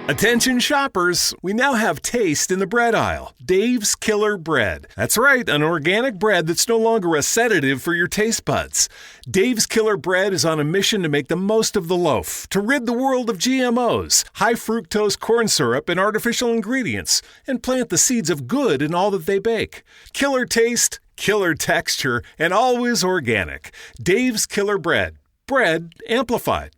Attention shoppers, we now have taste in the bread aisle. Dave's Killer Bread. That's right, an organic bread that's no longer a sedative for your taste buds. Dave's Killer Bread is on a mission to make the most of the loaf, to rid the world of GMOs, high fructose corn syrup, and artificial ingredients, and plant the seeds of good in all that they bake. Killer taste, killer texture, and always organic. Dave's Killer Bread. Bread amplified.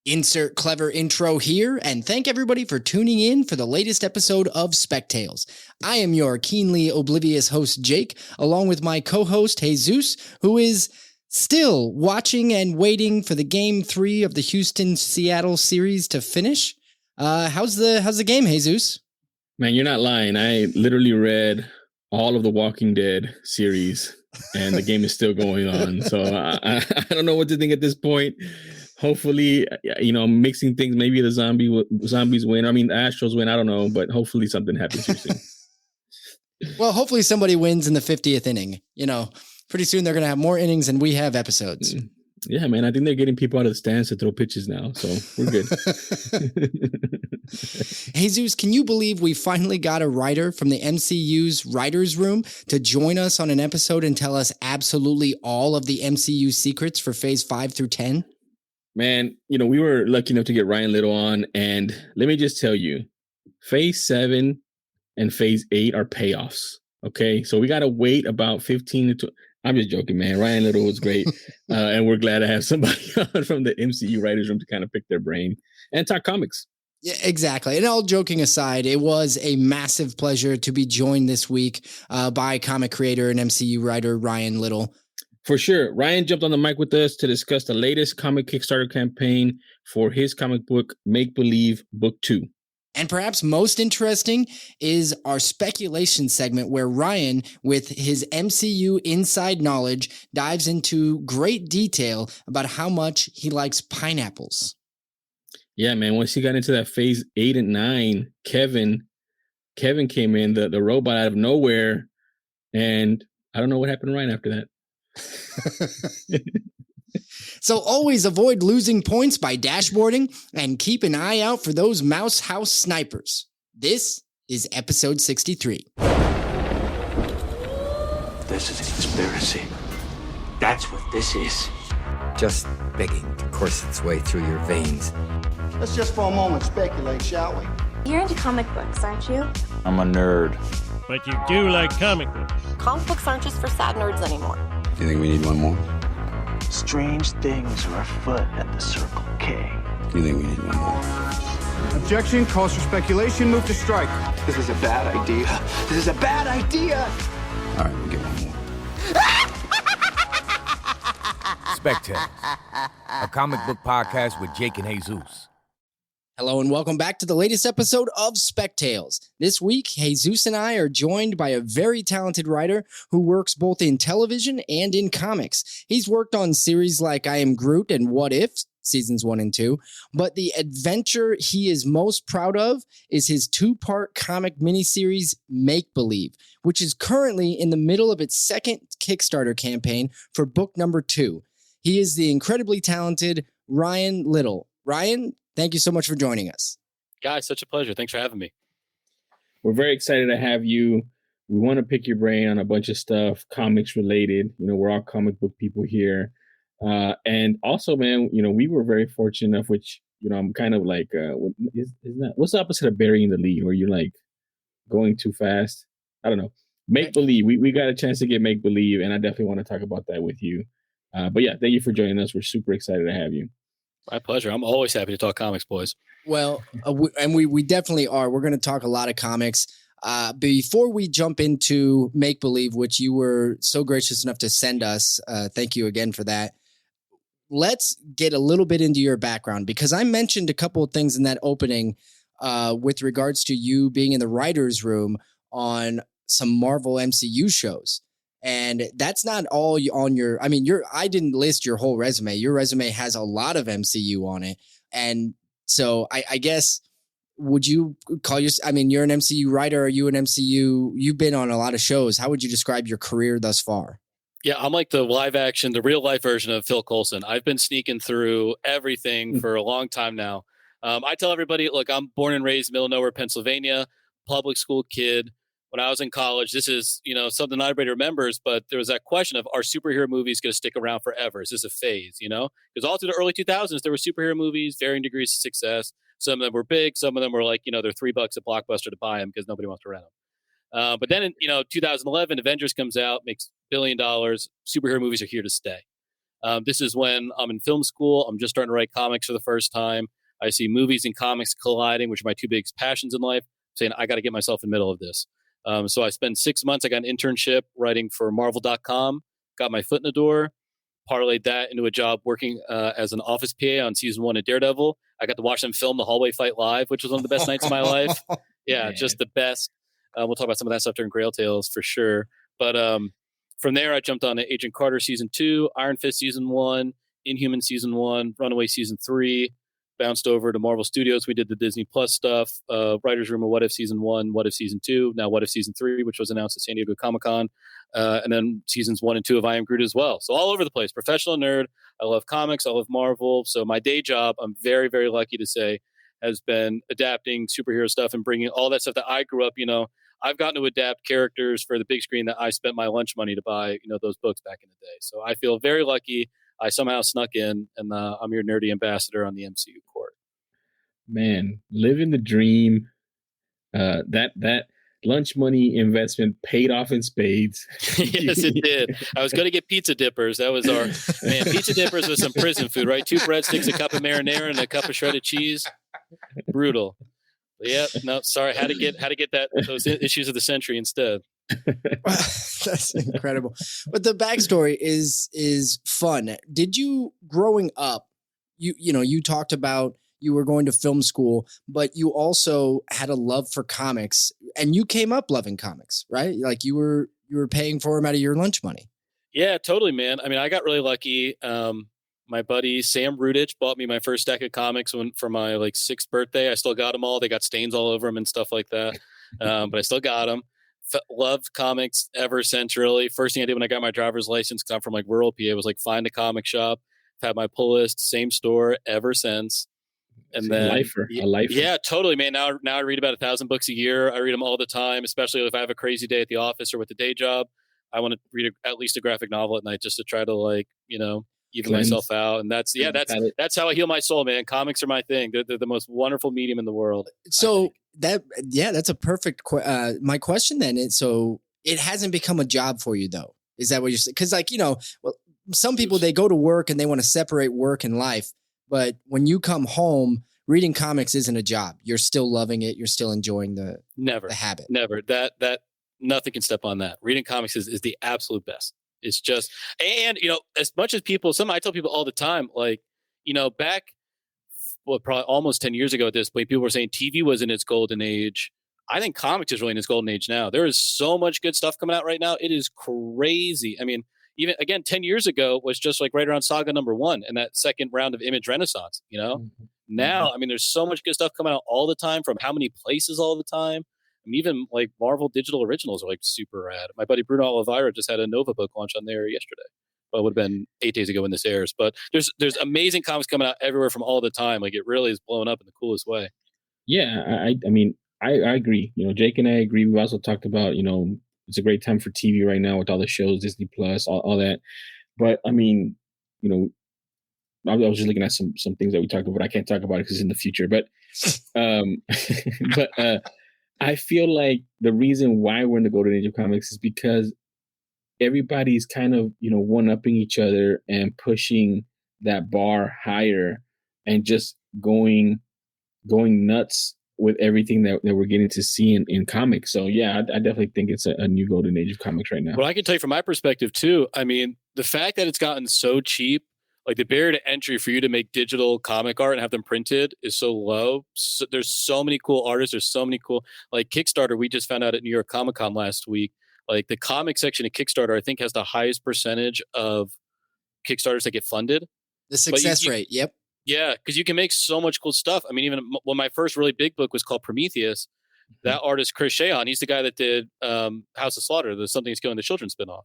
Insert clever intro here, and thank everybody for tuning in for the latest episode of Spectales. I am your keenly oblivious host, Jake, along with my co-host, Jesus, who is still watching and waiting for the Game 3 of the Houston-Seattle series to finish. How's the game, Jesus? Man, you're not lying. I literally read all of the Walking Dead series, and the game is still going on. So I don't know what to think at this point. Hopefully, mixing things. Maybe the zombies win. I mean, the Astros win. I don't know, but hopefully something happens here soon. Well, hopefully somebody wins in the 50th inning. Pretty soon they're going to have more innings than we have episodes. Yeah, man. I think they're getting people out of the stands to throw pitches now, so we're good. Jesus, can you believe we finally got a writer from the MCU's writer's room to join us on an episode and tell us absolutely all of the MCU secrets for Phase 5 through 10? Man, we were lucky enough to get Ryan Little on, and let me just tell you, Phase 7 and Phase 8 are payoffs, okay? So we got to wait about 15 to 20. I'm just joking, man. Ryan Little was great, and we're glad to have somebody on from the MCU writers room to kind of pick their brain and talk comics. Yeah, exactly. And all joking aside, it was a massive pleasure to be joined this week by comic creator and MCU writer Ryan Little. For sure. Ryan jumped on the mic with us to discuss the latest comic Kickstarter campaign for his comic book, Make Believe Book 2. And perhaps most interesting is our speculation segment where Ryan, with his MCU inside knowledge, dives into great detail about how much he likes pineapples. Yeah, man. Once he got into that Phase 8 and 9, Kevin came in, the robot out of nowhere, and I don't know what happened right after that. So always avoid losing points by dashboarding and keep an eye out for those mouse house snipers. This is episode 63. This is a conspiracy. That's what this is. Just begging to course its way through your veins. Let's just for a moment speculate, shall we? You're into comic books, aren't you? I'm a nerd. But you do like comic books. Comic books aren't just for sad nerds anymore. Do you think we need one more? Strange things are afoot at the Circle K. Do you think we need one more? Objection, calls for speculation, move to strike. This is a bad idea. This is a bad idea. All right, we'll get one more. Spectales, a comic book podcast with Jake and Jesus. Hello and welcome back to the latest episode of Spectales. This week, Jesus and I are joined by a very talented writer who works both in television and in comics. He's worked on series like I Am Groot and What If, seasons 1 and 2, but the adventure he is most proud of is his 2-part comic miniseries, Make Believe, which is currently in the middle of its second Kickstarter campaign for book number 2. He is the incredibly talented Ryan Little. Ryan, thank you so much for joining us. Guys, such a pleasure. Thanks for having me. We're very excited to have you. We want to pick your brain on a bunch of stuff, comics related. We're all comic book people here. And also, man, we were very fortunate enough, which, I'm kind of like, what's the opposite of burying the lead, where you're like going too fast? I don't know. Make Believe. We got a chance to get Make Believe, and I definitely want to talk about that with you. But yeah, thank you for joining us. We're super excited to have you. My pleasure. I'm always happy to talk comics, boys. Well, we definitely are. We're going to talk a lot of comics. Before we jump into Make Believe, which you were so gracious enough to send us, thank you again for that. Let's get a little bit into your background, because I mentioned a couple of things in that opening with regards to you being in the writer's room on some Marvel MCU shows. And that's not all on your, I didn't list your whole resume. Your resume has a lot of MCU on it. And so I guess, would you call you're an MCU writer? Are you an MCU? You've been on a lot of shows. How would you describe your career thus far? Yeah, I'm like the live action, the real life version of Phil Coulson. I've been sneaking through everything for a long time now. I tell everybody, look, I'm born and raised middle of nowhere, Pennsylvania, public school kid. When I was in college, this is, something not everybody remembers, but there was that question of, are superhero movies going to stick around forever? Is this a phase, Because all through the early 2000s, there were superhero movies, varying degrees of success. Some of them were big. Some of them were like, they're $3 at Blockbuster to buy them because nobody wants to rent them. But then in, 2011, Avengers comes out, makes $1 billion. Superhero movies are here to stay. This is when I'm in film school. I'm just starting to write comics for the first time. I see movies and comics colliding, which are my two biggest passions in life, saying, I got to get myself in the middle of this. So I spent 6 months. I got an internship writing for Marvel.com, got my foot in the door, parlayed that into a job working as an office PA on season 1 of Daredevil. I got to watch them film the hallway fight live, which was one of the best nights of my life. Yeah, just the best. We'll talk about some of that stuff during Grail Tales for sure. But from there, I jumped on to Agent Carter season 2, Iron Fist season 1, Inhuman season 1, Runaway season 3. Bounced over to Marvel Studios. We did the Disney Plus stuff, Writer's Room of What If Season 1, What If Season 2, now What If Season 3, which was announced at San Diego Comic-Con, and then Seasons 1 and 2 of I Am Groot as well. So all over the place. Professional nerd. I love comics. I love Marvel. So my day job, I'm very, very lucky to say, has been adapting superhero stuff and bringing all that stuff that I grew up, I've gotten to adapt characters for the big screen that I spent my lunch money to buy, those books back in the day. So I feel very lucky. I somehow snuck in, and I'm your nerdy ambassador on the MCU court. Man, living the dream. That lunch money investment paid off in spades. Yes, it did. I was going to get pizza dippers. That was pizza dippers with some prison food, right? 2 breadsticks, a cup of marinara, and a cup of shredded cheese. Brutal. But yeah, no, sorry. Had to get those issues of the century instead. That's incredible. But the backstory is fun. Did you, growing up, you talked about you were going to film school, but you also had a love for comics, and you came up loving comics, right? Like you were paying for them out of your lunch money. Yeah, totally, man. I mean, I got really lucky. My buddy Sam Rudich bought me my first stack of comics for my 6th birthday. I still got them all. They got stains all over them and stuff like that, but I still got them. Loved comics ever since, really. First thing I did when I got my driver's license, because I'm from rural PA, was find a comic shop. I've had my pull list, same store ever since. And then a lifer. Yeah, totally, man. Now I read about 1,000 books a year. I read them all the time, especially if I have a crazy day at the office or with the day job. I want to read at least a graphic novel at night just to try to even myself out. And that's how I heal my soul, man. Comics are my thing. They're the most wonderful medium in the world. So that's a perfect my question then is, so it hasn't become a job for you though. Is that what you're saying? Because some people, they go to work and they want to separate work and life, but when you come home, reading comics isn't a job. You're still loving it. You're still enjoying the habit. Never. That nothing can step on that. Reading comics is the absolute best. It's just, and as much as I tell people all the time, back, probably almost 10 years ago at this point, people were saying TV was in its golden age. I think comics is really in its golden age now. There is so much good stuff coming out right now. It is crazy. I mean, even again, 10 years ago was just right around Saga #1 and that second round of Image Renaissance, Mm-hmm. Now, I mean, there's so much good stuff coming out all the time from how many places all the time. I mean, even Marvel Digital Originals are super rad. My buddy Bruno Oliveira just had a Nova book launch on there yesterday. Well, it would have been 8 days ago when this airs, but there's amazing comics coming out everywhere from all the time. It really is blowing up in the coolest way. Yeah. I mean, I agree. Jake and I agree. We've also talked about, it's a great time for TV right now with all the shows, Disney Plus, all that. But I mean, I was just looking at some things that we talked about. I can't talk about it because it's in the future, but I feel like the reason why we're in the golden age of comics is because everybody's kind of, one-upping each other and pushing that bar higher and just going nuts with everything that we're getting to see in comics. So yeah, I definitely think it's a new golden age of comics right now. Well, I can tell you from my perspective too. I mean, the fact that it's gotten so cheap, the barrier to entry for you to make digital comic art and have them printed is so low. So there's so many cool artists. There's so many cool, Kickstarter. We just found out at New York Comic Con last week, the comic section of Kickstarter, I think has the highest percentage of Kickstarters that get funded. The success rate. Yep. Yeah. Cause you can make so much cool stuff. I mean, even when my first really big book was called Prometheus, that artist, Chris Shahan, he's the guy that did House of Slaughter, the Something's Killing the Children spinoff.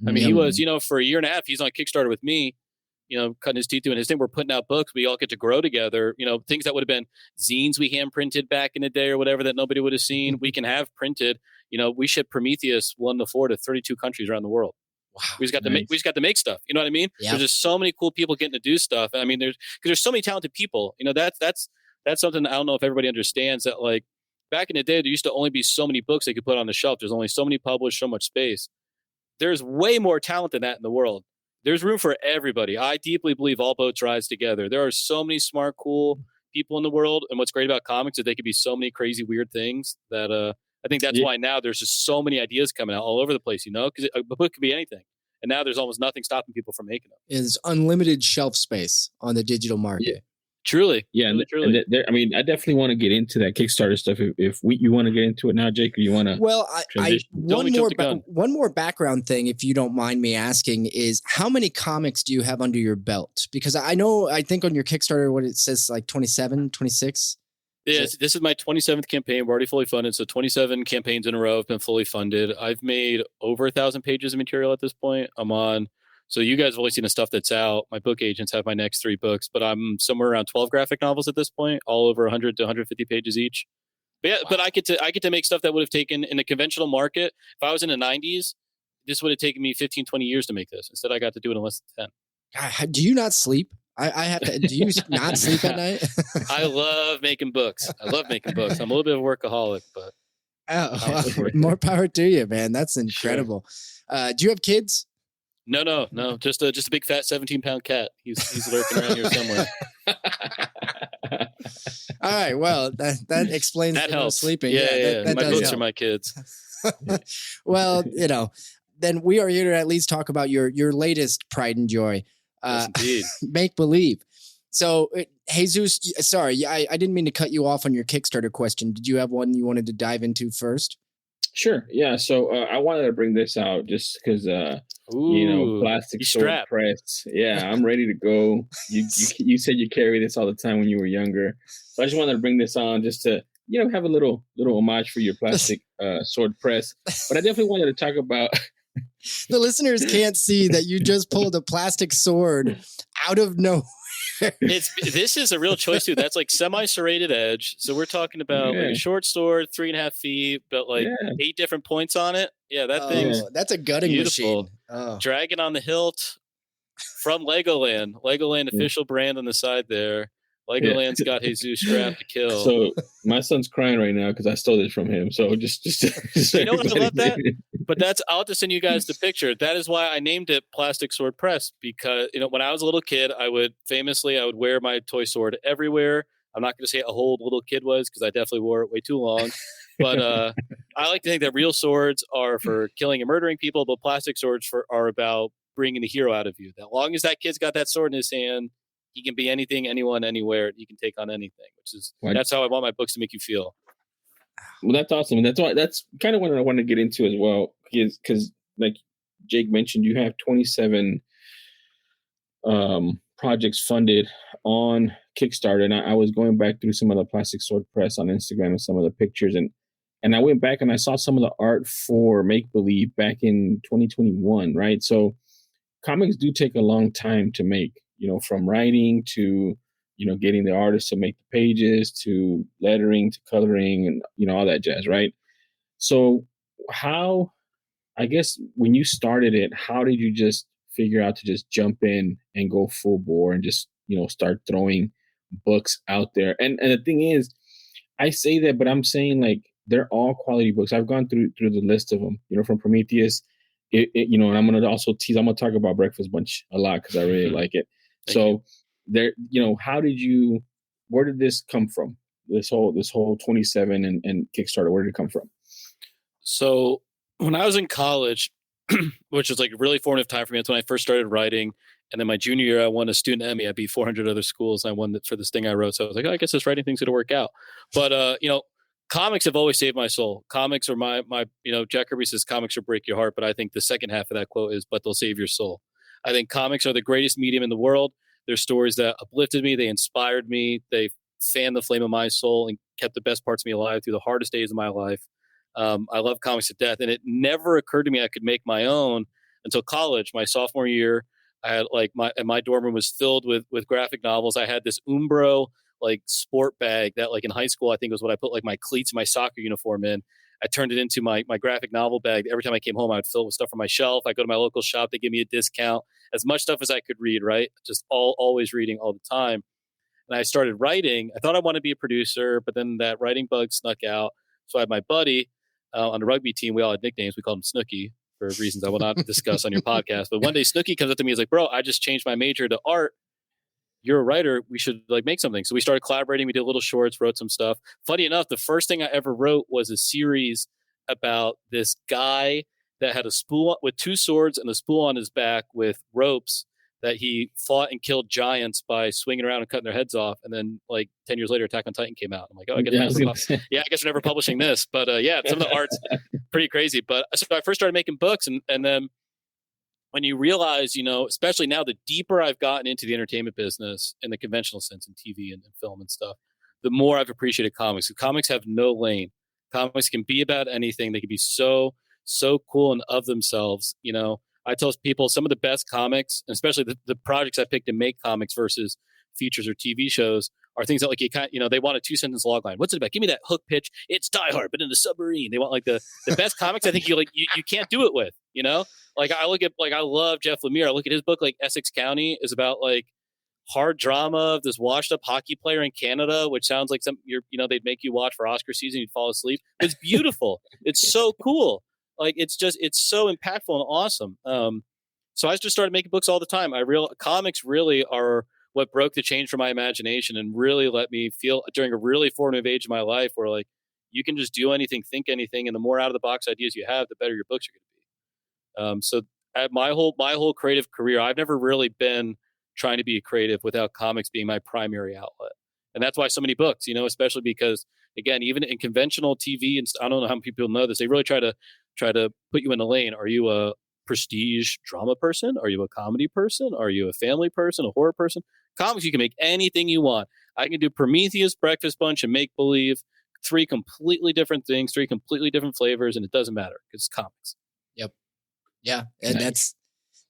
I mean, he was, for a year and a half, he's on Kickstarter with me. cutting his teeth doing his thing. We're putting out books. We all get to grow together. Things that would have been zines we hand printed back in the day or whatever that nobody would have seen. We can have printed. We ship Prometheus 1-4 to 32 countries around the world. Wow, we just got to make stuff. You know what I mean? Yep. There's just so many cool people getting to do stuff. I mean, there's so many talented people. That's something I don't know if everybody understands, that like back in the day, there used to only be so many books they could put on the shelf. There's only so many published, so much space. There's way more talent than that in the world. There's room for everybody. I deeply believe all boats rise together. There are so many smart, cool people in the world. And what's great about comics is they could be so many crazy, weird things that I think that's why now there's just so many ideas coming out all over the place, because a book could be anything. And now there's almost nothing stopping people from making them. There's unlimited shelf space on the digital market. Yeah. Truly. Yeah. Truly. I mean, I definitely want to get into that Kickstarter stuff. If you want to get into it now, Jake, or you want to? Well, one more background thing, if you don't mind me asking, is how many comics do you have under your belt? Because I think on your Kickstarter, what it says, like 27, 26. Yeah, this is my 27th campaign. We're already fully funded. So 27 campaigns in a row have been fully funded. I've made over 1,000 pages of material at this point. So you guys have only seen the stuff that's out. My book agents have my next 3 books, but I'm somewhere around 12 graphic novels at this point, all over 100 to 150 pages each. But yeah, wow. But I get to make stuff that would have taken in the conventional market. If I was in the 90s, this would have taken me 15, 20 years to make this. Instead, I got to do it in less than 10. God, do you not sleep? I have to. Do you not sleep at night? I love making books. I'm a little bit of a workaholic, but more power to you, man. That's incredible. Sure. Do you have kids? No. Just a big fat 17-pound cat. He's lurking around here somewhere. All right. Well, that explains that helps. Sleeping. Yeah. That my does books help. are my kids. Well, then we are here to at least talk about your latest pride and joy. Yes, indeed. Make believe. So, Jesus, sorry, I didn't mean to cut you off on your Kickstarter question. Did you have one you wanted to dive into first? Sure. Yeah. So I wanted to bring this out just because, plastic sword press. Yeah, I'm ready to go. You said you carry this all the time when you were younger. So I just wanted to bring this on just to, have a little homage for your plastic sword press. But I definitely wanted to talk about. The listeners can't see that you just pulled a plastic sword out of nowhere. This is a real choice too. That's like semi-serrated edge. So we're talking about like a short sword, 3.5 feet, but 8 different points on it. Yeah, that's a gutting beautiful machine. Oh. Dragon on the hilt from Legoland. Legoland official brand on the side there. Legoland's got Jesus strapped to kill. So my son's crying right now because I stole this from him. So just you know what, I love that. But I'll have to send you guys the picture. That is why I named it Plastic Sword Press, because when I was a little kid, I would wear my toy sword everywhere. I'm not going to say how old little kid was because I definitely wore it way too long. But I like to think that real swords are for killing and murdering people, but plastic swords are about bringing the hero out of you. As long as that kid's got that sword in his hand, he can be anything, anyone, anywhere. He can take on anything, that's how I want my books to make you feel. Well, that's awesome. That's kind of what I want to get into as well, because like Jake mentioned, you have 27 projects funded on Kickstarter, and I was going back through some of the plastic sword press on Instagram and some of the pictures, and I went back and I saw some of the art for Make Believe back in 2021, right? So comics do take a long time to make. From writing to, getting the artist to make the pages, to lettering, to coloring, and, all that jazz, right? So I guess when you started it, how did you just figure out to just jump in and go full bore and just, start throwing books out there? And the thing is, I say that, but I'm saying like, they're all quality books. I've gone through the list of them, from Prometheus, and I'm going to also tease, I'm going to talk about Breakfast Bunch a lot because I really like it. So there, where did this come from? This whole 27 and Kickstarter, where did it come from? So when I was in college, which was like a really formative time for me, that's when I first started writing. And then my junior year, I won a student Emmy. I beat 400 other schools. I won for this thing I wrote. So I was like, I guess this writing thing's going to work out. But, comics have always saved my soul. Comics are my Jack Kirby says comics will break your heart. But I think the second half of that quote is, but they'll save your soul. I think comics are the greatest medium in the world. They're stories that uplifted me. They inspired me. They fanned the flame of my soul and kept the best parts of me alive through the hardest days of my life. I love comics to death. And it never occurred to me I could make my own until college, my sophomore year. I had like my dorm room was filled with graphic novels. I had this Umbro like sport bag that like in high school I think was what I put like my cleats and my soccer uniform in. I turned it into my graphic novel bag. Every time I came home, I would fill it with stuff from my shelf. I go to my local shop, they give me a discount. As much stuff as I could read, right? Just always reading all the time. And I started writing. I thought I wanted to be a producer, but then that writing bug snuck out. So I had my buddy on the rugby team. We all had nicknames. We called him Snooky for reasons I will not discuss on your podcast. But one day Snooky comes up to me. He's like, bro, I just changed my major to art. You're a writer. We should like make something. So we started collaborating. We did little shorts, wrote some stuff. Funny enough, the first thing I ever wrote was a series about this guy that had a spool with two swords and a spool on his back with ropes that he fought and killed giants by swinging around and cutting their heads off. And then like 10 years later, Attack on Titan came out. I'm like, oh, I guess I guess we're never publishing this. But yeah, some of the art's pretty crazy. But so I first started making books. And then when you realize, you know, especially now, the deeper I've gotten into the entertainment business in the conventional sense in TV and film and stuff, the more I've appreciated comics. Comics have no lane. Comics can be about anything. They can be so cool and of themselves, you know. I tell people some of the best comics, and especially the projects I picked to make comics versus features or TV shows, are things that like you know, they want a 2-sentence logline. What's it about? Give me that hook pitch. It's Die Hard, but in the submarine. They want like the best comics. I think you can't do it with, you know. Like I look at I love Jeff Lemire. I look at his book like Essex County is about like hard drama of this washed up hockey player in Canada, which sounds like they'd make you watch for Oscar season. You'd fall asleep. It's beautiful. It's so cool. Like it's so impactful and awesome. So I just started making books all the time. Comics really are what broke the chains for my imagination and really let me feel during a really formative age of my life where like you can just do anything, think anything, and the more out of the box ideas you have, the better your books are going to be. So at my whole creative career, I've never really been trying to be a creative without comics being my primary outlet, and that's why so many books. You know, especially because again, even in conventional TV, and I don't know how many people know this, they really try to put you in a lane. Are you a prestige drama person? Are you a comedy person? Are you a family person, a horror person? Comics, you can make anything you want. I can do Prometheus, Breakfast Bunch, and Make Believe. 3 completely different things, 3 completely different flavors, and it doesn't matter because it's comics. Yep. Yeah. And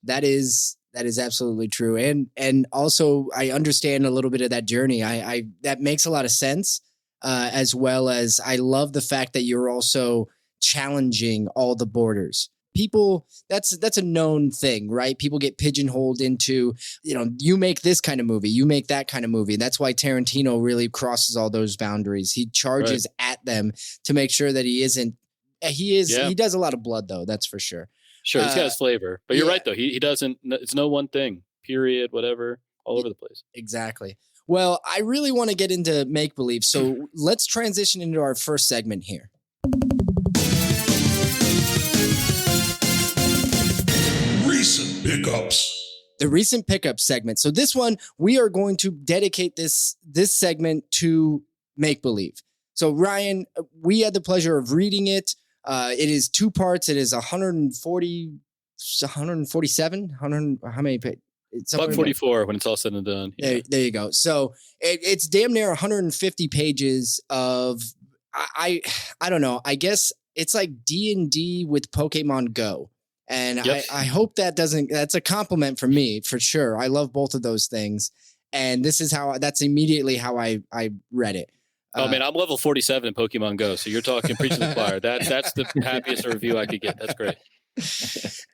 that is absolutely true. And also I understand a little bit of that journey. I that makes a lot of sense. As well as I love the fact that you're also challenging all the borders. People, that's a known thing, right? People get pigeonholed into, you know, you make this kind of movie, you make that kind of movie. That's why Tarantino really crosses all those boundaries. He charges at them to make sure that he does a lot of blood though. That's for sure. Sure. He's got his flavor, but you're right though. He doesn't, it's no one thing, period, whatever, all over the place. Exactly. Well, I really want to get into Make Believe. So let's transition into our first segment here. Recent pickups. The recent pickup segment. So this one, we are going to dedicate this segment to Make Believe. So Ryan, we had the pleasure of reading it. It is 2 parts. It is 147. How many pages? It's 144 when it's all said and done. Yeah. There you go. So it's damn near 150 pages of I don't know. I guess it's like D&D with Pokemon Go. And yep. I hope that's a compliment for me, for sure. I love both of those things. And that's immediately how I read it. Oh man, I'm level 47 in Pokemon Go. So you're talking preaching to the choir. That's the happiest review I could get. That's great.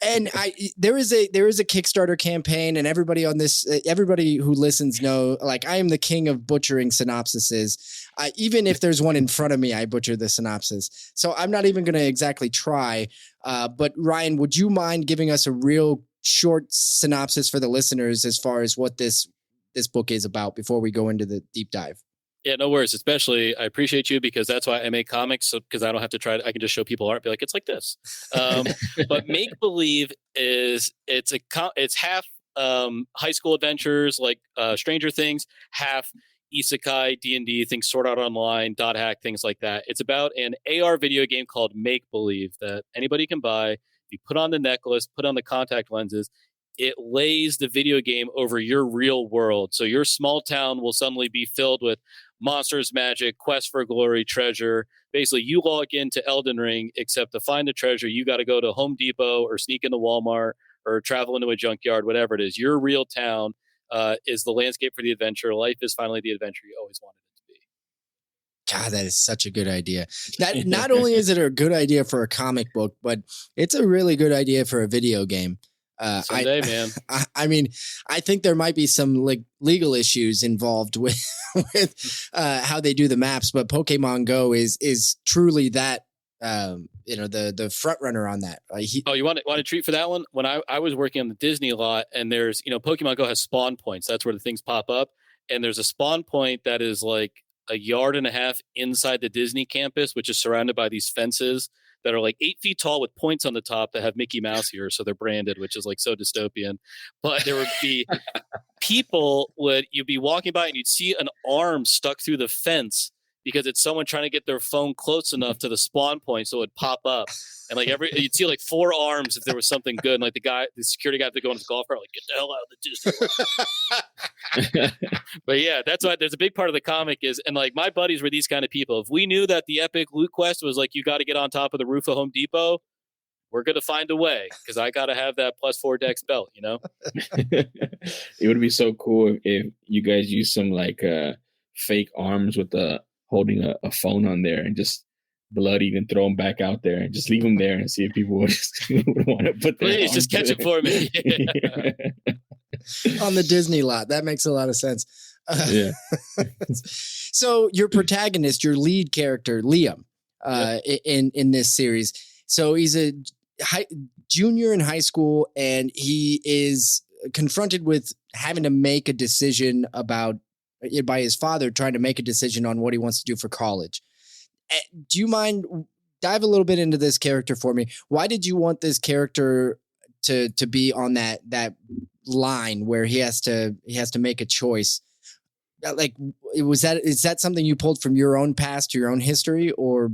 And there is a Kickstarter campaign, and everybody who listens know, like, I am the king of butchering synopsises. Even if there's one in front of me, I butcher the synopsis. So I'm not even going to exactly try. But Ryan, would you mind giving us a real short synopsis for the listeners as far as what this book is about before we go into the deep dive? Yeah, no worries. Especially, I appreciate you because that's why I make comics. So, because I don't have to try. I can just show people art, be like, it's like this. But Make Believe it's half high school adventures like Stranger Things, half isekai, D&D, things Sword Art Online, dot hack, things like that. It's about an AR video game called Make Believe that anybody can buy. If you put on the necklace, put on the contact lenses, it lays the video game over your real world. So your small town will suddenly be filled with monsters, magic, quest for glory, treasure. Basically, you log into Elden Ring, except to find the treasure, you got to go to Home Depot or sneak into Walmart or travel into a junkyard, whatever it is. Your real town is the landscape for the adventure. Life is finally the adventure you always wanted it to be. God, that is such a good idea. That not only is it a good idea for a comic book, but it's a really good idea for a video game. Someday, man. I mean, I think there might be some like legal issues involved with how they do the maps, but Pokemon Go is truly that. The front runner on that. You want a treat for that one? When I was working on the Disney lot, and there's Pokemon Go has spawn points. That's where the things pop up, and there's a spawn point that is like a yard and a half inside the Disney campus, which is surrounded by these fences that are like 8 feet tall with points on the top that have Mickey Mouse here. So they're branded, which is like so dystopian. But there would be you'd be walking by and you'd see an arm stuck through the fence because it's someone trying to get their phone close enough to the spawn point so it would pop up. And like you'd see like 4 arms if there was something good. And like the security guy had to go on his golf cart, like, get the hell out of the Disney. But yeah, that's why there's a big part of the comic is, and like my buddies were these kind of people. If we knew that the epic loot quest was like, you got to get on top of the roof of Home Depot, we're going to find a way because I got to have that +4 dex belt, It would be so cool if you guys use some like fake arms with holding a phone on there and just bloodied and throw them back out there and just leave them there and see if people would want to put their Please just catch it for me. On the Disney lot. That makes a lot of sense. Yeah. So your protagonist, your lead character, Liam, in this series. So he's a junior in high school and he is confronted with having to make a decision by his father trying to make a decision on what he wants to do for college. Do you mind dive a little bit into this character for me? Why did you want this character to be on that line where he has to make a choice? Like, is that something you pulled from your own past, your own history, or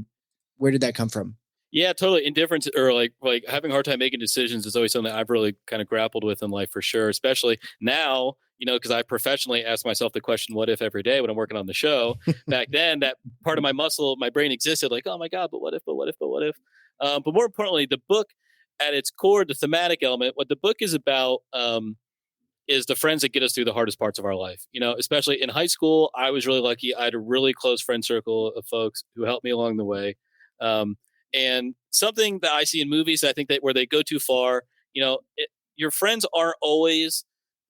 where did that come from? Yeah, totally. Indifference or like having a hard time making decisions is always something I've really kind of grappled with in life for sure, especially now, because I professionally ask myself the question, what if every day when I'm working on the show. Back then, that part of my brain existed like, oh my God, but what if? But more importantly, the book at its core, the thematic element, what the book is about is the friends that get us through the hardest parts of our life. Especially in high school, I was really lucky. I had a really close friend circle of folks who helped me along the way. And something that I see in movies, I think that where they go too far, your friends aren't always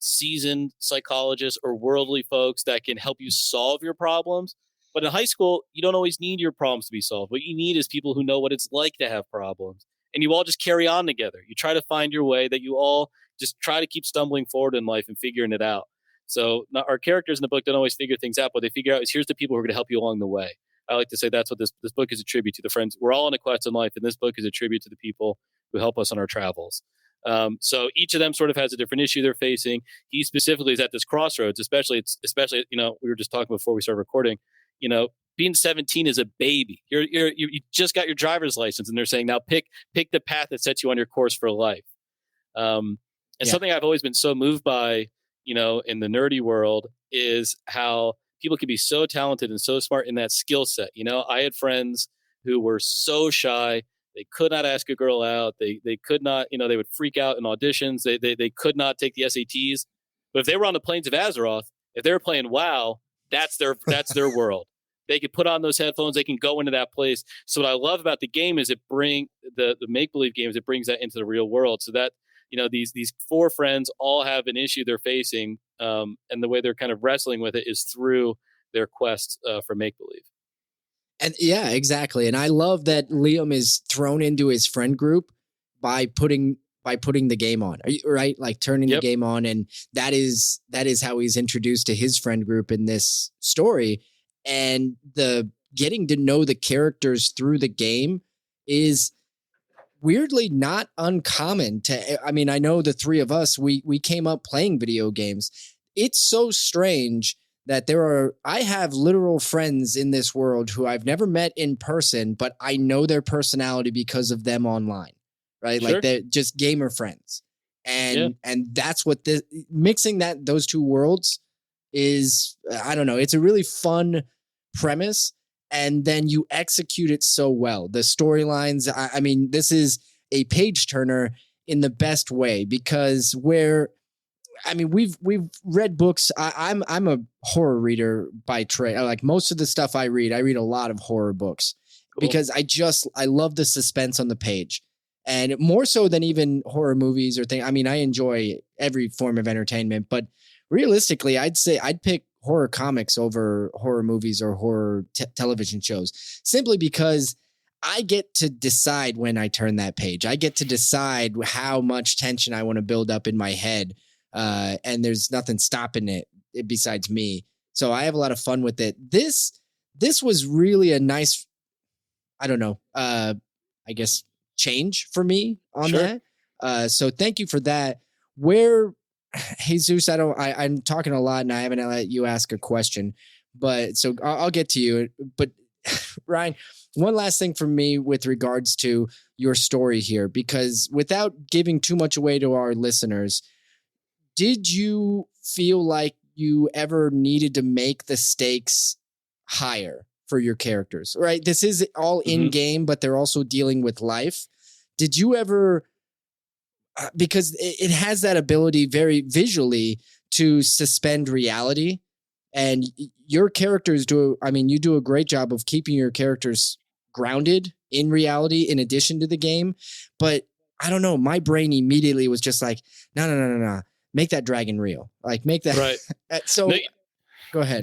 seasoned psychologists or worldly folks that can help you solve your problems. But in high school, you don't always need your problems to be solved. What you need is people who know what it's like to have problems. And you all just carry on together. You try to find your way, that you all just try to keep stumbling forward in life and figuring it out. So our characters in the book don't always figure things out. What they figure out is here's the people who are going to help you along the way. I like to say that's what this book is a tribute to. The friends, we're all on a quest in life, and this book is a tribute to the people who help us on our travels. So each of them sort of has a different issue they're facing. He specifically is at this crossroads, especially, we were just talking before we started recording, being 17 is a baby. You just got your driver's license and they're saying, now pick the path that sets you on your course for life. Something I've always been so moved by, in the nerdy world is how people can be so talented and so smart in that skill set. I had friends who were so shy. They could not ask a girl out. They could not, they would freak out in auditions. They could not take the SATs. But if they were on the plains of Azeroth, if they were playing WoW, that's their world. They could put on those headphones. They can go into that place. So what I love about the game is it brings the make-believe games. It brings that into the real world. So that, these 4 friends all have an issue they're facing. And the way they're kind of wrestling with it is through their quest for make-believe. And yeah, exactly. And I love that Liam is thrown into his friend group by putting the game on, right? Like turning the game on. And that is how he's introduced to his friend group in this story. And the getting to know the characters through the game is weirdly not uncommon I know the 3 of us, we came up playing video games. It's so strange that I have literal friends in this world who I've never met in person, but I know their personality because of them online, right? Sure. Like they're just gamer friends. And that's what mixing those 2 worlds is, I don't know. It's a really fun premise. And then you execute it so well. The storylines, this is a page turner in the best way, because we've read books. I'm a horror reader by trade. Like most of the stuff I read a lot of horror books because I love the suspense on the page, and more so than even horror movies or things. I mean, I enjoy every form of entertainment, but realistically, I'd say I'd pick horror comics over horror movies or horror television shows, simply because I get to decide when I turn that page. I get to decide how much tension I want to build up in my head. And there's nothing stopping it besides me. So I have a lot of fun with it. This was really a nice, I don't know, I guess change for me on that. So thank you for that. Where, Jesus, I'm talking a lot and I haven't let you ask a question, but so I'll get to you. But Ryan, one last thing from me with regards to your story here, because without giving too much away to our listeners, did you feel like you ever needed to make the stakes higher for your characters? Right? This is all in game, but they're also dealing with life. Did you ever, because it has that ability very visually to suspend reality, and your characters you do a great job of keeping your characters grounded in reality in addition to the game. But I don't know, my brain immediately was just like, no. Make that dragon real. Like make that. Right. So go ahead.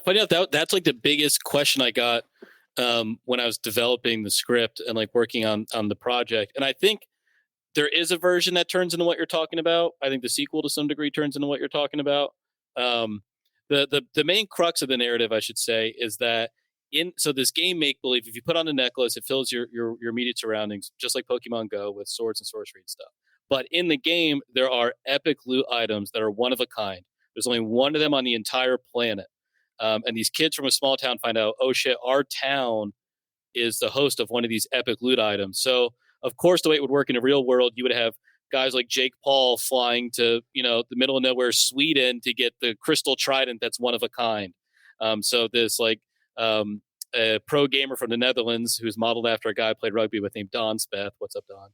Funny enough, that's like the biggest question I got when I was developing the script and like working on the project. And I think there is a version that turns into what you're talking about. I think the sequel to some degree turns into what you're talking about. The main crux of the narrative, I should say, is that so this game Make Believe, if you put on a necklace, it fills your immediate surroundings, just like Pokemon Go, with swords and sorcery and stuff. But in the game, there are epic loot items that are one of a kind. There's only one of them on the entire planet. And these kids from a small town find out, oh shit, our town is the host of one of these epic loot items. So, of course, the way it would work in a real world, you would have guys like Jake Paul flying to, the middle of nowhere, Sweden, to get the crystal trident that's one of a kind. So this a pro gamer from the Netherlands who's modeled after a guy I played rugby with named Don Speth. What's up, Don?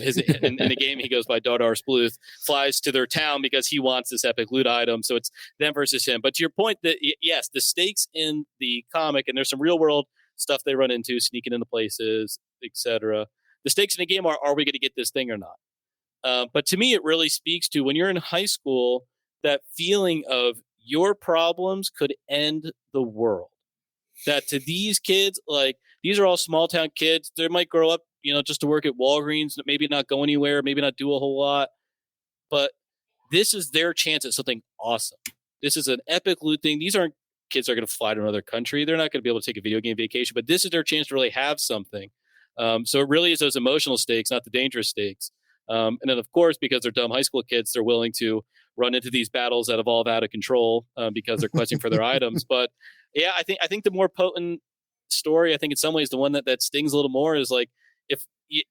In the game, he goes by Dardar Spluth, flies to their town because he wants this epic loot item. So it's them versus him. But to your point that, yes, the stakes in the comic, and there's some real world stuff they run into, sneaking into places, etc. The stakes in the game are we going to get this thing or not? But to me, it really speaks to when you're in high school, that feeling of your problems could end the world. That to these kids, like these are all small town kids. They might grow up, just to work at Walgreens, maybe not go anywhere, maybe not do a whole lot. But this is their chance at something awesome. This is an epic loot thing. These aren't kids that are going to fly to another country. They're not going to be able to take a video game vacation, but this is their chance to really have something. So it really is those emotional stakes, not the dangerous stakes. And then, of course, because they're dumb high school kids, they're willing to run into these battles that evolve out of control because they're questing for their items. But yeah, I think the more potent story, I think in some ways the one that stings a little more is like, if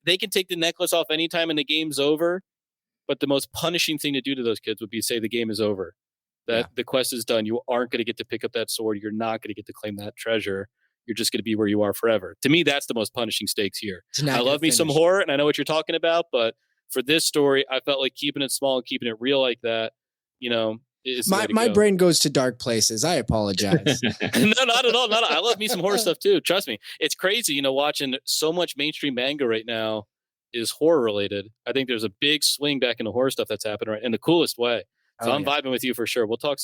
they can take the necklace off anytime and the game's over, but the most punishing thing to do to those kids would be say the game is over, that the quest is done. You aren't going to get to pick up that sword. You're not going to get to claim that treasure. You're just going to be where you are forever. To me, that's the most punishing stakes here. I love me some horror, and I know what you're talking about, but for this story, I felt like keeping it small and keeping it real like that, is my brain goes to dark places. I apologize. No, not at all. I love me some horror stuff too. Trust me. It's crazy, watching so much mainstream manga right now is horror related. I think there's a big swing back into horror stuff that's happening right in the coolest way. So I'm vibing with you for sure. We'll talk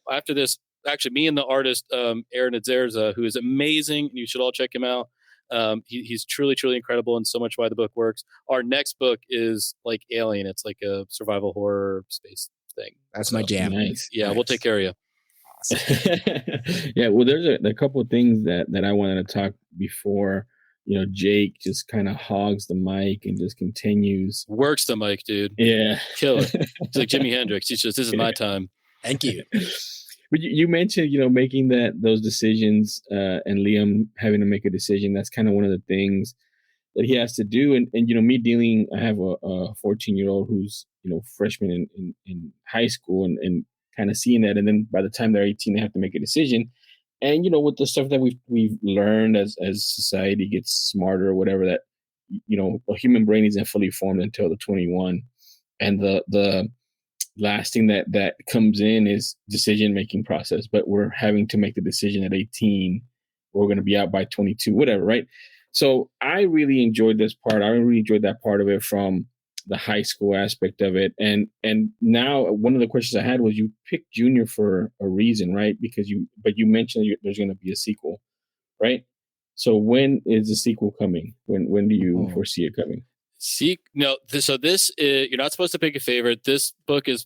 after this. Actually, me and the artist, Aaron Adzerza, who is amazing. You should all check him out. He's truly, truly incredible, and so much why the book works. Our next book is like Alien. It's like a survival horror space thing. That's my jam. Nice. Yeah, we'll take care of you. Awesome. Yeah, well, there's a couple of things that I wanted to talk before. Jake just kind of hogs the mic and just continues. Works the mic, dude. Yeah. Kill it. It's like Jimi Hendrix. He's just, this is my time. Thank you. But you mentioned, making those decisions and Liam having to make a decision. That's kind of one of the things that he has to do. And me I have a 14-year-old who's, freshman in high school and kind of seeing that. And then by the time they're 18, they have to make a decision. And, with the stuff that we've learned as society gets smarter or whatever, that a human brain isn't fully formed until the 21, and the last thing that comes in is decision making process. But we're having to make the decision at 18. We're going to be out by 22, whatever, right? So I really enjoyed this part. I really enjoyed that part of it from the high school aspect of it. And now one of the questions I had was, you picked Junior for a reason, right? But you mentioned there's going to be a sequel, right? So when is the sequel coming? When do you foresee it coming? So this is, you're not supposed to pick a favorite. This book is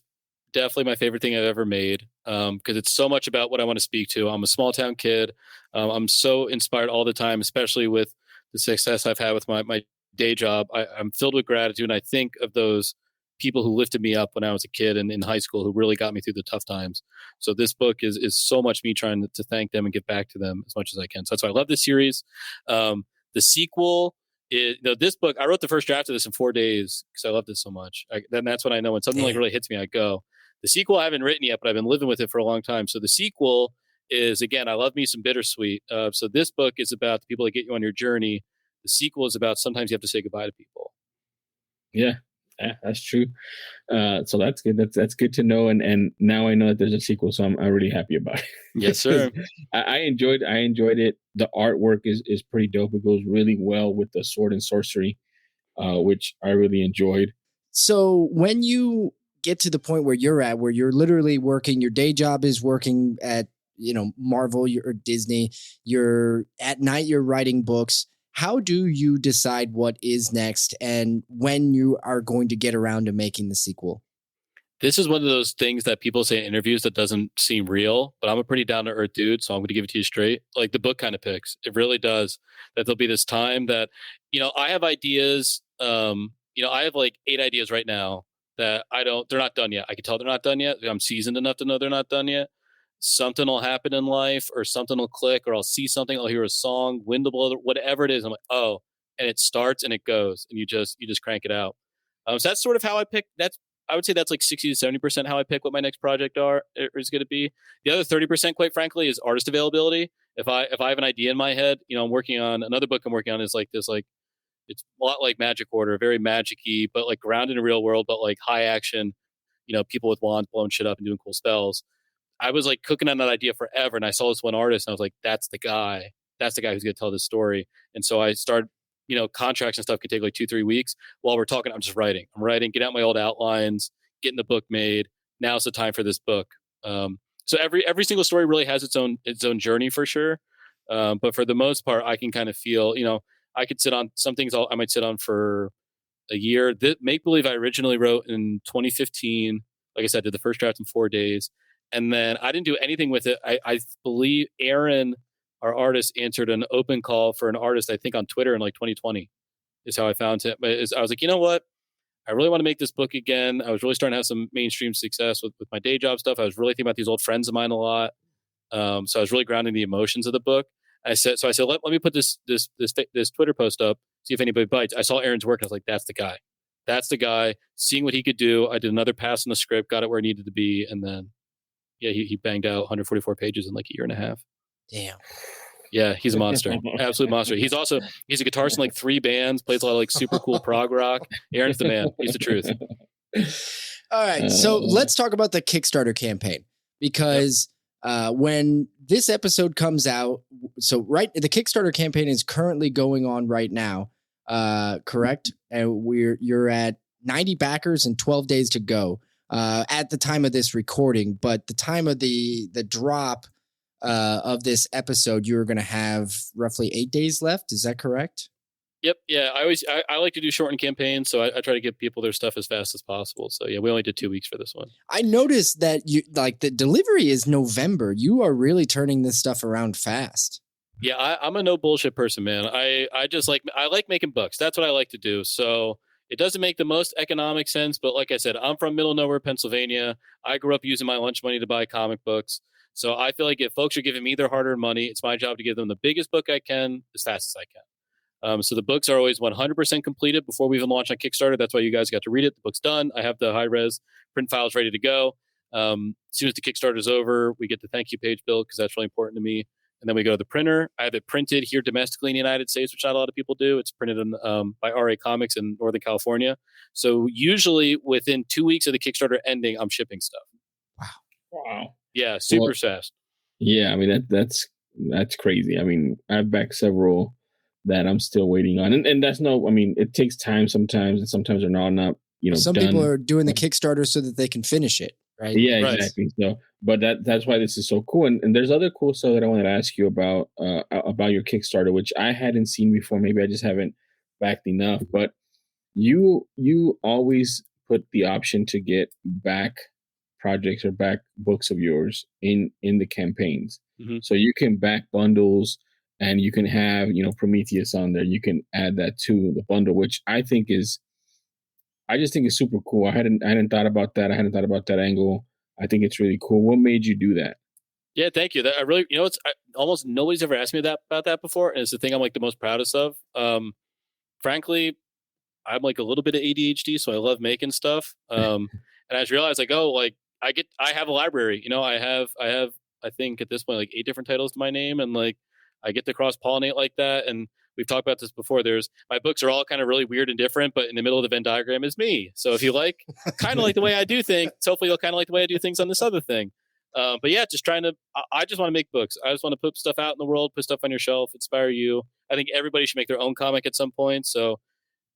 definitely my favorite thing I've ever made, because it's so much about what I want to speak to. I'm a small town kid. I'm so inspired all the time, especially with the success I've had with my day job. I'm filled with gratitude, and I think of those people who lifted me up when I was a kid and in high school, who really got me through the tough times. So this book is so much me trying to thank them and give back to them as much as I can. So that's why I love this series. The sequel is, this book, I wrote the first draft of this in 4 days because I love this so much. Then that's when I know when something like really hits me, I go. The sequel I haven't written yet, but I've been living with it for a long time. So the sequel is, again, I love me some bittersweet. So this book is about the people that get you on your journey. The sequel is about sometimes you have to say goodbye to people. Yeah, that's true. So that's good. That's good to know. And now I know that there's a sequel, so I'm really happy about it. Yes, sir. I enjoyed it. The artwork is pretty dope. It goes really well with the sword and sorcery, which I really enjoyed. So when you get to the point where you're at, where you're literally working, your day job is working at, Marvel or Disney, you're at night, you're writing books. How do you decide what is next and when you are going to get around to making the sequel? This is one of those things that people say in interviews that doesn't seem real, but I'm a pretty down to earth dude, so I'm going to give it to you straight. Like the book kind of picks. It really does. That there'll be this time that, I have ideas. I have like 8 ideas right now that they're not done yet. I can tell they're not done yet. I'm seasoned enough to know they're not done yet. Something will happen in life, or something will click, or I'll see something, I'll hear a song, wind will blow, whatever it is. I'm like, oh, and it starts and it goes, and you just crank it out. So that's sort of how I pick. I would say that's like 60 to 70% how I pick what my next project is going to be. The other 30%, quite frankly, is artist availability. If I have an idea in my head, I'm working on another book. I'm working on is like this, like it's a lot like Magic Order, very magic-y, but like grounded in the real world, but like high action. People with wands blowing shit up and doing cool spells. I was like cooking on that idea forever, and I saw this one artist, and I was like, that's the guy. That's the guy who's going to tell this story. And so I started, contracts and stuff can take like 2-3 weeks. While we're talking, I'm just writing. I'm writing, get out my old outlines, getting the book made. Now's the time for this book. So every single story really has its own journey for sure. But for the most part, I can kind of feel, I could sit on some things. I might sit on for a year. Make Believe I originally wrote in 2015. Like I said, did the first draft in 4 days. And then I didn't do anything with it. I believe Aaron, our artist, answered an open call for an artist, I think on Twitter in like 2020 is how I found it. But I was like, you know what? I really want to make this book again. I was really starting to have some mainstream success with my day job stuff. I was really thinking about these old friends of mine a lot. So I was really grounding the emotions of the book. I said, let me put this Twitter post up, see if anybody bites. I saw Aaron's work, and I was like, that's the guy. That's the guy. Seeing what he could do. I did another pass on the script, got it where it needed to be, and then he banged out 144 pages in like a year and a half. Damn. Yeah, he's a monster. Absolute monster. He's a guitarist in like 3 bands, plays a lot of like super cool prog rock. Aaron's the man. He's the truth. All right. So let's talk about the Kickstarter campaign, because when this episode comes out, the Kickstarter campaign is currently going on right now. Correct? And you're at 90 backers and 12 days to go at the time of this recording, but the time of the drop of this episode, you're going to have roughly 8 days left. Is that correct? Yep. Yeah. I like to do shortened campaigns, so I try to get people their stuff as fast as possible. So yeah, we only did 2 weeks for this one. I noticed that you like the delivery is November. You are really turning this stuff around fast. Yeah, I'm a no bullshit person, man. I like making books. That's what I like to do. So it doesn't make the most economic sense, but like I said, I'm from middle of nowhere, Pennsylvania. I grew up using my lunch money to buy comic books. So I feel like if folks are giving me their hard-earned money, it's my job to give them the biggest book I can as fast as I can. So the books are always 100% completed before we even launch on Kickstarter. That's why you guys got to read it. The book's done. I have the high-res print files ready to go. As soon as the Kickstarter is over, we get the thank you page built because that's really important to me. and then we go to the printer. I have it printed here domestically in the United States, which not a lot of people do. It's printed by RA Comics in Northern California. So usually within 2 weeks of the Kickstarter ending, I'm shipping stuff. Wow. Yeah, super fast. Yeah, I mean that's crazy. I mean, I've backed several that I'm still waiting on, and that's I mean, it takes time sometimes, and sometimes they're not some done. people are doing the Kickstarter so that they can finish it, right? Yeah, Right. exactly. So, but that's why this is so cool. And there's other cool stuff that I wanted to ask you about your Kickstarter, which I hadn't seen before. Maybe I just haven't backed enough. But you always put the option to get back projects or back books of yours in the campaigns. Mm-hmm. So you can back bundles, and you can have Prometheus on there. You can add that to the bundle, which I just think is super cool. I hadn't thought about that. I hadn't thought about that angle. I think it's really cool. What made you do that? Yeah, thank you. That I really, almost nobody's ever asked me about that before, and it's the thing I'm like the most proudest of. Frankly, I'm like a little bit of ADHD, so I love making stuff. And I just realized I have a library. I have I think at this point like 8 different titles to my name, and like I get to cross pollinate like that. And we've talked about this before. My books are all kind of really weird and different, but in the middle of the Venn diagram is me. So if you kind of like the way I do things, hopefully you'll kind of like the way I do things on this other thing. But yeah, I just want to make books. I just want to put stuff out in the world, put stuff on your shelf, inspire you. I think everybody should make their own comic at some point. So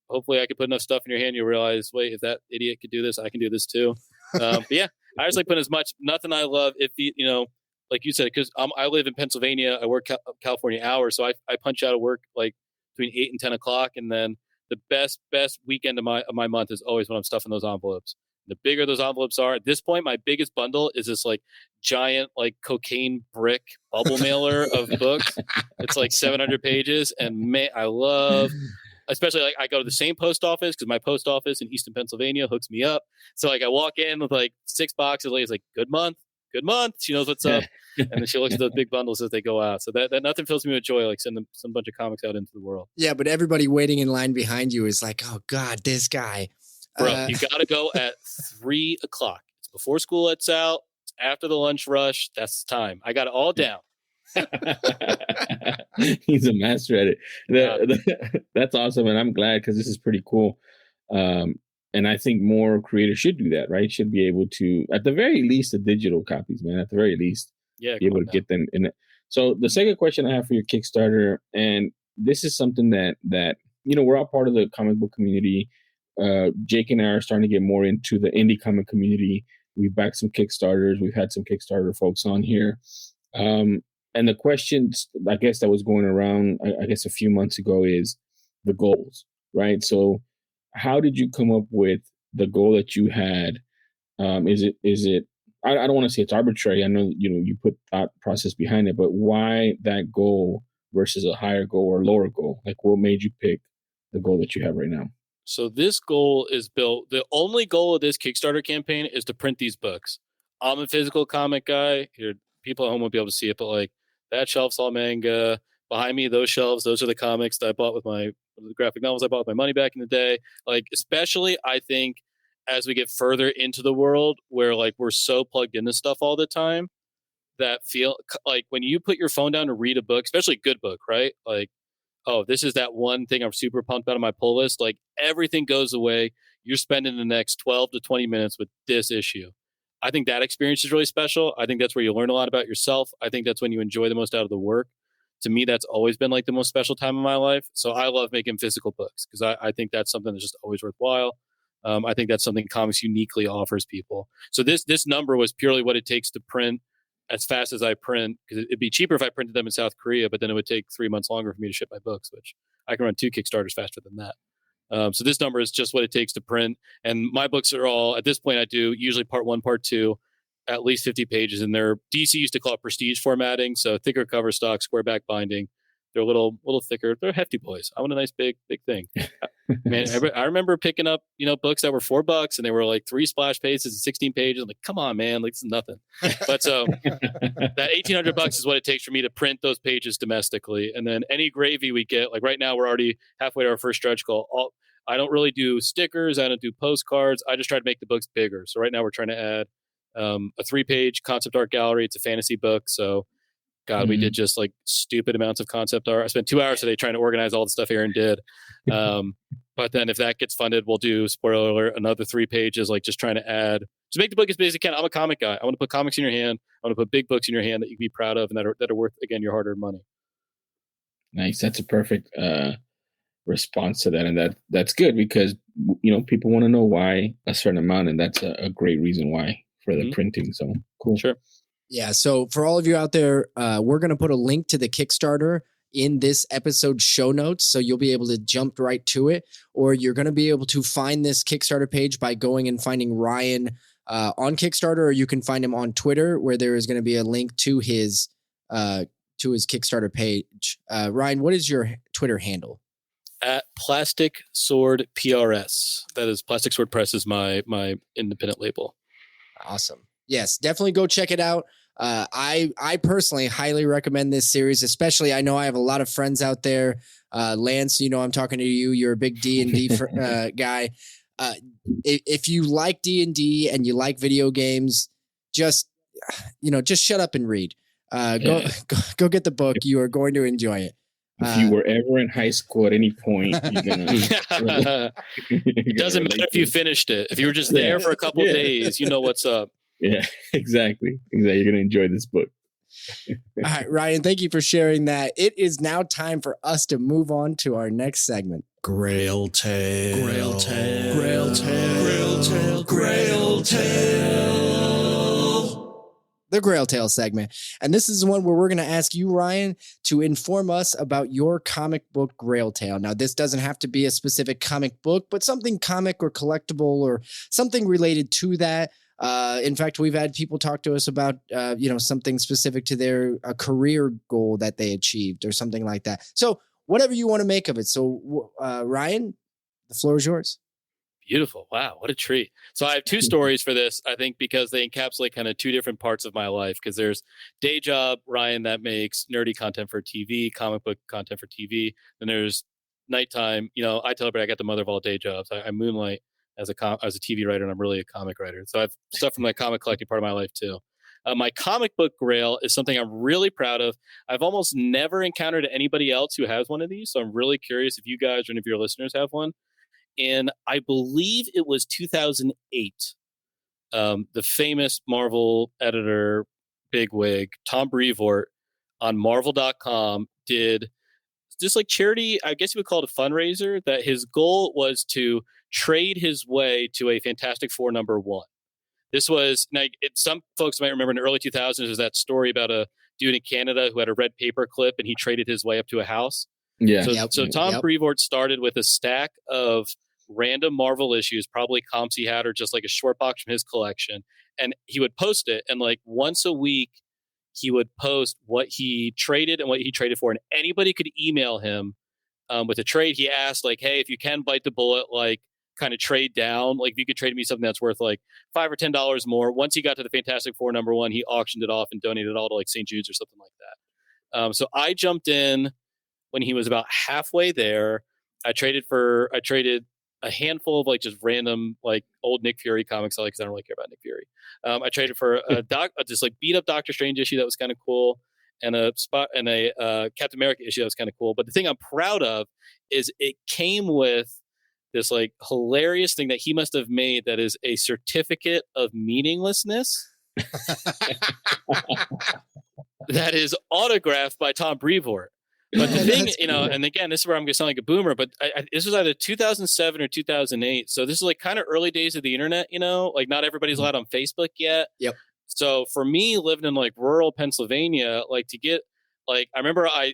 hopefully I can put enough stuff in your hand, you realize, wait, if that idiot could do this, I can do this too. But yeah, I just like putting as much, nothing I love. If like you said, because I live in Pennsylvania, I work California hours, so I punch out of work like between 8 and 10 o'clock, and then the best weekend of my month is always when I'm stuffing those envelopes. The bigger those envelopes are, at this point, my biggest bundle is this like giant like cocaine brick bubble mailer of books. It's like 700 pages, and I love. Especially like I go to the same post office because my post office in Easton, Pennsylvania hooks me up. So like I walk in with like 6 boxes. Lady's like, good month. She knows what's up. And then she looks at those big bundles as they go out. So that nothing fills me with joy like sending some bunch of comics out into the world. Yeah, but everybody waiting in line behind you is like, oh God, this guy. Bro, you got to go at 3 o'clock. It's before school lets out. It's after the lunch rush. That's the time. I got it all down. He's a master at it. That's awesome, and I'm glad because this is pretty cool. And I think more creators should do that, right? Should be able to, at the very least, the digital copies, man. At the very least, be able to get them in it. So the second question I have for your Kickstarter, and this is something that we're all part of the comic book community. Jake and I are starting to get more into the indie comic community. We've backed some Kickstarters. We've had some Kickstarter folks on here. And the questions, I guess, that was going around, I guess, a few months ago is the goals, right? So how did you come up with the goal that you had? Is it, I don't want to say it's arbitrary. I know, you put thought process behind it, but why that goal versus a higher goal or lower goal? Like what made you pick the goal that you have right now? So this goal is built. The only goal of this Kickstarter campaign is to print these books. I'm a physical comic guy. Here, people at home won't be able to see it, but like that shelf's all manga. Behind me, those shelves, those are the comics that I bought with the graphic novels I bought with my money back in the day. Like, especially, I think, as we get further into the world where like we're so plugged into stuff all the time that feel like when you put your phone down to read a book, especially a good book, right? Like, oh, this is that one thing I'm super pumped about on my pull list. Like everything goes away. You're spending the next 12 to 20 minutes with this issue. I think that experience is really special. I think that's where you learn a lot about yourself. I think that's when you enjoy the most out of the work. To me, that's always been like the most special time of my life. So I love making physical books because I think that's something that's just always worthwhile. I think that's something comics uniquely offers people. So this number was purely what it takes to print as fast as I print, because it'd be cheaper if I printed them in South Korea, but then it would take 3 months longer for me to ship my books, which I can run 2 Kickstarters faster than that. So this number is just what it takes to print. And my books are all, at this point, I do usually part 1, part 2, at least 50 pages. And they're, DC used to call it prestige formatting. So thicker cover stock, square back binding. They're a little thicker. They're hefty boys. I want a nice big thing. Man, I remember picking up, books that were $4 and they were like 3 splash pages and 16 pages. I'm like, come on, man, like this is nothing. But so that $1,800 is what it takes for me to print those pages domestically. And then any gravy we get, like right now, we're already halfway to our first stretch goal. I don't really do stickers. I don't do postcards. I just try to make the books bigger. So right now we're trying to add a 3-page concept art gallery. It's a fantasy book. So God, we did just like stupid amounts of concept art. I spent 2 hours today trying to organize all the stuff Aaron did. But then if that gets funded, we'll do, spoiler alert, another 3 pages, like just trying to add, to make the book as big as it can. I'm a comic guy. I want to put comics in your hand. I want to put big books in your hand that you can be proud of and that are worth, again, your hard-earned money. Nice. That's a perfect response to that. And that's good because, people want to know why a certain amount. And that's a great reason why for the printing. So cool. Sure. Yeah. So for all of you out there, we're going to put a link to the Kickstarter in this episode's show notes. So you'll be able to jump right to it, or you're going to be able to find this Kickstarter page by going and finding Ryan on Kickstarter, or you can find him on Twitter where there is going to be a link to his Kickstarter page. Ryan, what is your Twitter handle? At Plastic Sword PRS. That is Plastic Sword Press is my independent label. Awesome. Yes, definitely go check it out. I personally highly recommend this series, especially I know I have a lot of friends out there. Lance, I'm talking to you. You're a big D&D guy. If you like D&D and you like video games, just shut up and read. Go get the book. You are going to enjoy it. If you were ever in high school at any point, you're gonna. It doesn't matter if you finished it. If you were just there for a couple of days, you know what's up. Yeah, exactly. You're gonna enjoy this book. All right, Ryan, thank you for sharing that. It is now time for us to move on to our next segment. Grail Tale. Grail Tale. Grail Tale. Grail Tale. Grail Tale. The Grail Tale segment. And this is the one where we're going to ask you, Ryan, to inform us about your comic book Grail Tale. Now, this doesn't have to be a specific comic book, but something comic or collectible or something related to that. In fact, we've had people talk to us about, something specific to their career goal that they achieved or something like that. So whatever you want to make of it. So, Ryan, the floor is yours. Beautiful. Wow. What a treat. So I have 2 stories for this, I think, because they encapsulate kind of 2 different parts of my life. Because there's day job, Ryan, that makes nerdy content for TV, comic book content for TV. Then there's nighttime. I tell everybody I got the mother of all day jobs. I moonlight as a TV writer, and I'm really a comic writer. So I have stuff from my comic collecting part of my life too. My comic book grail is something I'm really proud of. I've almost never encountered anybody else who has one of these. So I'm really curious if you guys or any of your listeners have one. And I believe it was 2008. The famous Marvel editor, bigwig, Tom Brevoort on Marvel.com did just like charity, I guess you would call it a fundraiser, that his goal was to trade his way to a Fantastic Four #1. This was, some folks might remember in the early 2000s, there's that story about a dude in Canada who had a red paper clip and he traded his way up to a house. Yeah. So Tom Brevoort started with a stack of random Marvel issues, probably comps he had, or just like a short box from his collection. And he would post it. And like once a week, he would post what he traded and what he traded for. And anybody could email him with a trade. He asked like, hey, if you can bite the bullet, like kind of trade down, like if you could trade me something that's worth like $5 or $10 more. Once he got to the Fantastic Four #1, he auctioned it off and donated it all to like St. Jude's or something like that. So I jumped in when he was about halfway there. I traded a handful of like just random like old Nick Fury comics I like, because I don't really care about Nick Fury. I traded for a just like beat up Doctor Strange issue that was kind of cool, and a Captain America issue that was kind of cool. But the thing I'm proud of is it came with this like hilarious thing that he must have made that is a certificate of meaninglessness that is autographed by Tom Brevoort. But the thing, and again, this is where I'm going to sound like a boomer, but this was either 2007 or 2008. So this is like kind of early days of the internet, like not everybody's allowed on Facebook yet. Yep. So for me, living in like rural Pennsylvania, like to get, like, I remember I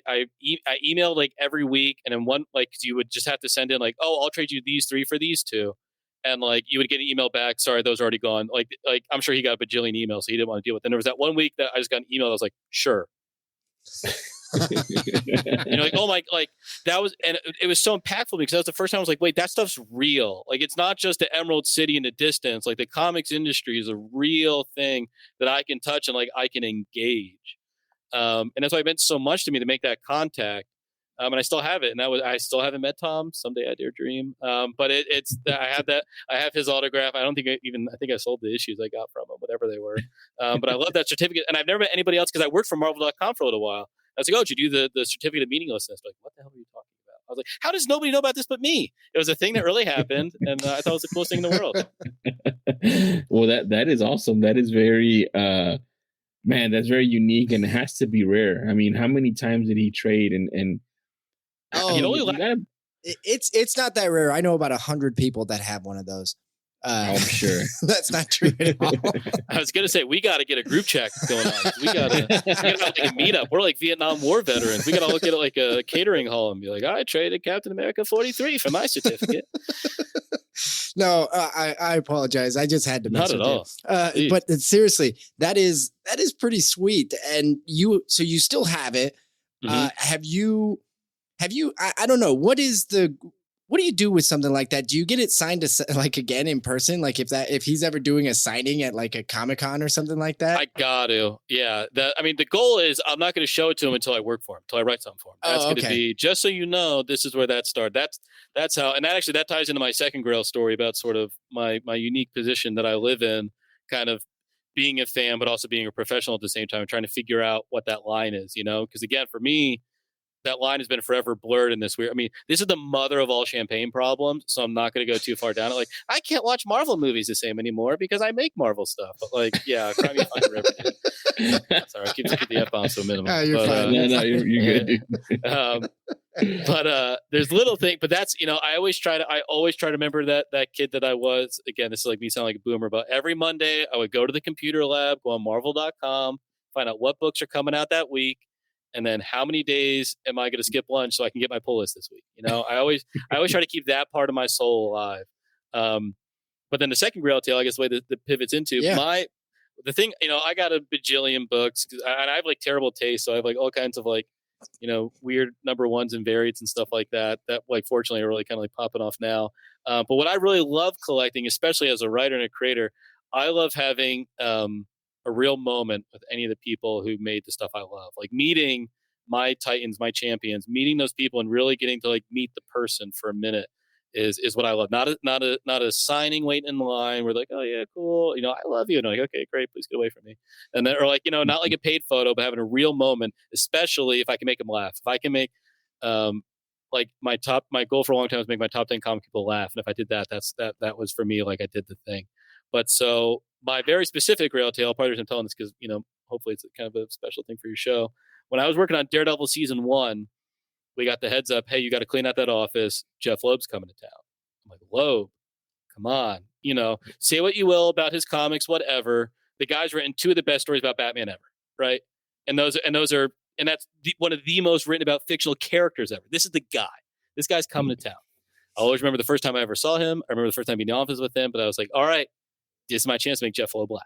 emailed like every week, and then one, like, cause you would just have to send in like, oh, I'll trade you these 3 for these 2. And like, you would get an email back. Sorry, those are already gone. Like I'm sure he got a bajillion emails, so he didn't want to deal with it. And there was that one week that I just got an email. I was like, sure. Like, oh my, like that was, and it was so impactful because that was the first time I was like, wait, that stuff's real. Like, it's not just the Emerald City in the distance. Like, the comics industry is a real thing that I can touch and like I can engage. And that's why it meant so much to me to make that contact. And I still have it. And I still haven't met Tom. Someday I dare dream. But I have that. I have his autograph. I think I sold the issues I got from him, whatever they were. But I love that certificate. And I've never met anybody else because I worked for Marvel.com for a little while. I was like, oh, did you do the certificate of meaninglessness? Like, what the hell are you talking about? I was like, how does nobody know about this but me? It was a thing that really happened. And I thought it was the coolest thing in the world. Well, that is awesome. That is very, man, that's very unique and it has to be rare. I mean, how many times did he trade? And it's not that rare. I know about 100 people that have one of those. I'm sure that's not true at all. I was gonna say we got to get a group chat going on. We got to have like a meetup. We're like Vietnam War veterans. We got to look at it like a catering hall and be like, I traded Captain America 43 for my certificate. No, I apologize. I just had to mess Not at with all. But seriously, that is pretty sweet. And you still have it. Mm-hmm. Have you? I don't know. What do you do with something like that? Do you get it signed again in person? Like if he's ever doing a signing at like a Comic-Con or something like that? I got to. Yeah. The goal is I'm not going to show it to him until I work for him, until I write something for him. That's going to be, just so you know, this is where that started. That's how, and that ties into my second Grail story about sort of my unique position that I live in, kind of being a fan, but also being a professional at the same time, trying to figure out what that line is, because again, for me, that line has been forever blurred in this weird. I mean, this is the mother of all champagne problems, so I'm not going to go too far down it. Like, I can't watch Marvel movies the same anymore because I make Marvel stuff. But like, yeah, cry me a fine river. Sorry, I keep the F-bombs so minimal. You're fine. No, you're good. But there's little things. But that's I always try to remember that kid that I was. Again, this is like me sounding like a boomer, but every Monday I would go to the computer lab, go on Marvel.com, find out what books are coming out that week. And then how many days am I going to skip lunch so I can get my pull list this week? I always try to keep that part of my soul alive. But then the second Grail tale, I guess the way that pivots into the thing, I got a bajillion books and I have like terrible taste. So I have like all kinds of like, weird number ones and variants and stuff like that like fortunately are really kind of like popping off now. But what I really love collecting, especially as a writer and a creator, I love having, a real moment with any of the people who made the stuff I love, like meeting my titans, my champions, meeting those people and really getting to like meet the person for a minute is what I love. Not a signing waiting in the line where like, oh yeah, cool. I love you. And I'm like, okay, great. Please get away from me. And then, or like, not like a paid photo, but having a real moment, especially if I can make them laugh. If I can make, like my goal for a long time was make my top 10 comic people laugh. And if I did that, that was for me, like I did the thing. But so my very specific Grail tale, part of the reason I'm telling this because, hopefully it's kind of a special thing for your show. When I was working on Daredevil season 1, we got the heads up, hey, you got to clean out that office. Jeff Loeb's coming to town. I'm like, Loeb, come on. Say what you will about his comics, whatever. The guy's written 2 of the best stories about Batman ever, right? And that's one of the most written about fictional characters ever. This is the guy. This guy's coming to town. I always remember the first time I ever saw him. I remember the first time being in the office with him, but I was like, all right, this is my chance to make Jeff Loeb laugh.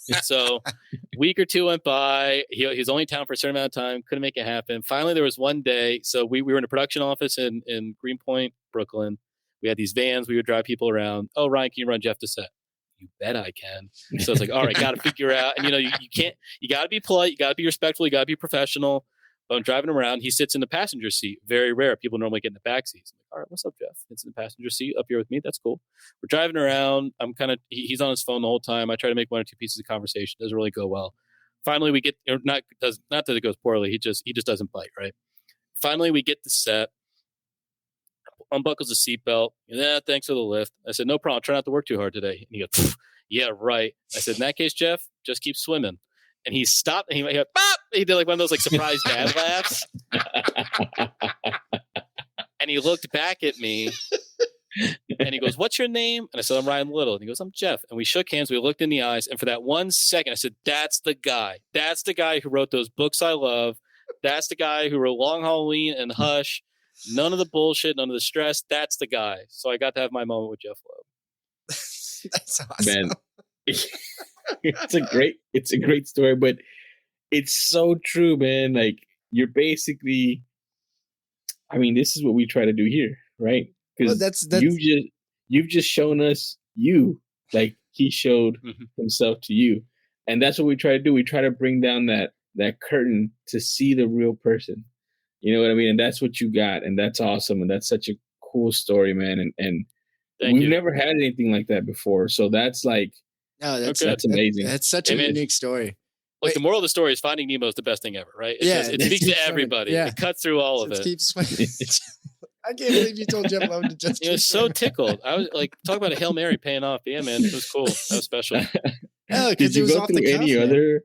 And so a week or 2 went by. He was only in town for a certain amount of time. Couldn't make it happen. Finally, there was one day. So we were in a production office in Greenpoint, Brooklyn. We had these vans. We would drive people around. Oh, Ryan, can you run Jeff to set? You bet I can. So it's like, all right, got to figure out. And, you got to be polite. You got to be respectful. You got to be professional. But I'm driving him around. He sits in the passenger seat. Very rare. People normally get in the back seats. I'm like, all right, what's up, Jeff? It's in the passenger seat up here with me. That's cool. We're driving around. I'm he's on his phone the whole time. I try to make 1 or 2 pieces of conversation. Doesn't really go well. Finally, we get, not that it goes poorly. He just doesn't bite, right? Finally, we get the set. Unbuckles the seatbelt. Yeah, thanks for the lift. I said, no problem. Try not to work too hard today. And he goes, yeah, right. I said, in that case, Jeff, just keep swimming. And he stopped and he went, bop! He did like one of those like surprise dad laughs. And he looked back at me and he goes, what's your name? And I said, I'm Ryan Little. And he goes, I'm Jeff. And we shook hands. We looked in the eyes. And for that 1 second, I said, that's the guy. That's the guy who wrote those books I love. That's the guy who wrote Long Halloween and Hush. None of the bullshit, none of the stress. That's the guy. So I got to have my moment with Jeff Loeb. That's awesome. Man. It's a great story, but it's so true, man. Like you're basically, I mean, this is what we try to do here, right? Because you've just shown us you, like he showed himself to you, and that's what we try to do. We try to bring down that curtain to see the real person, You know what I mean? And that's what you got. And that's awesome. And that's such a cool story, man. And we've never had anything like that before. So that's like, that's amazing. That's such a unique story. Like the moral of the story is Finding Nemo is the best thing ever, right? It speaks to everybody. Yeah. It cuts through all of it. I can't believe you told Jeff Lowe to just. He was so tickled. I was like, talk about a Hail Mary paying off. But yeah, man, it was cool. That was special. Did you go through any other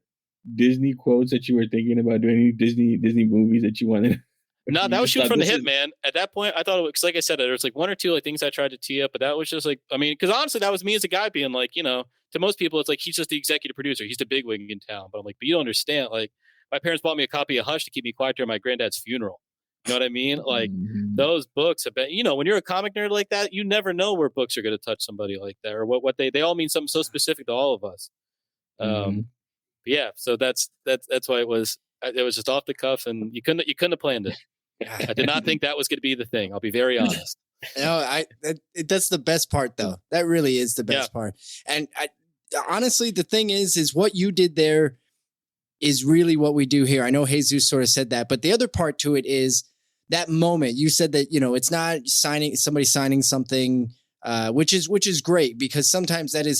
Disney quotes that you were thinking about doing? Any Disney movies that you wanted? No, that was shooting from the hip, man. At that point, I thought it was, like I said, there was like one or two like things I tried to tee up, but that was just like, I mean, because honestly, that was me as a guy being like, you know, to most people, it's like he's just the executive producer, he's the bigwig in town. But I'm like, but you don't understand. Like, my parents bought me a copy of Hush to keep me quiet during my granddad's funeral. You know what I mean? Like those books have been, you know, when you're a comic nerd like that, you never know where books are going to touch somebody like that, or what they all mean something so specific to all of us. Yeah, so that's why it was just off the cuff, and you couldn't have planned it. I did not think that was going to be the thing. I'll be very honest. No, that's the best part, though. That really is the best part. And honestly, the thing is what you did there is really what we do here. I know Jesus sort of said that, but the other part to it is that moment. You said that, you know, it's not somebody signing something, which is great, because sometimes that is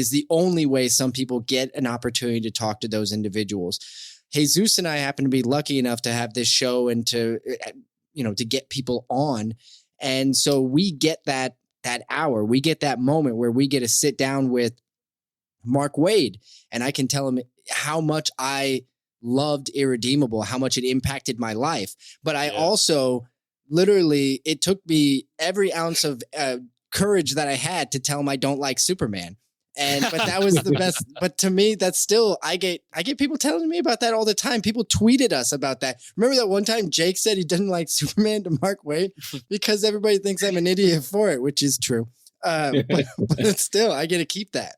the only way some people get an opportunity to talk to those individuals. Jesus and I happen to be lucky enough to have this show and to get people on. And so we get that hour, we get that moment where we get to sit down with Mark Waid, and I can tell him how much I loved Irredeemable, how much it impacted my life. But I also literally, it took me every ounce of courage that I had to tell him I don't like Superman. But that was the best. But to me, that's still, I get people telling me about that all the time. People tweeted us about that. Remember that one time Jake said he didn't like Superman to Mark Waid because everybody thinks I'm an idiot for it, which is true. But still, I get to keep that.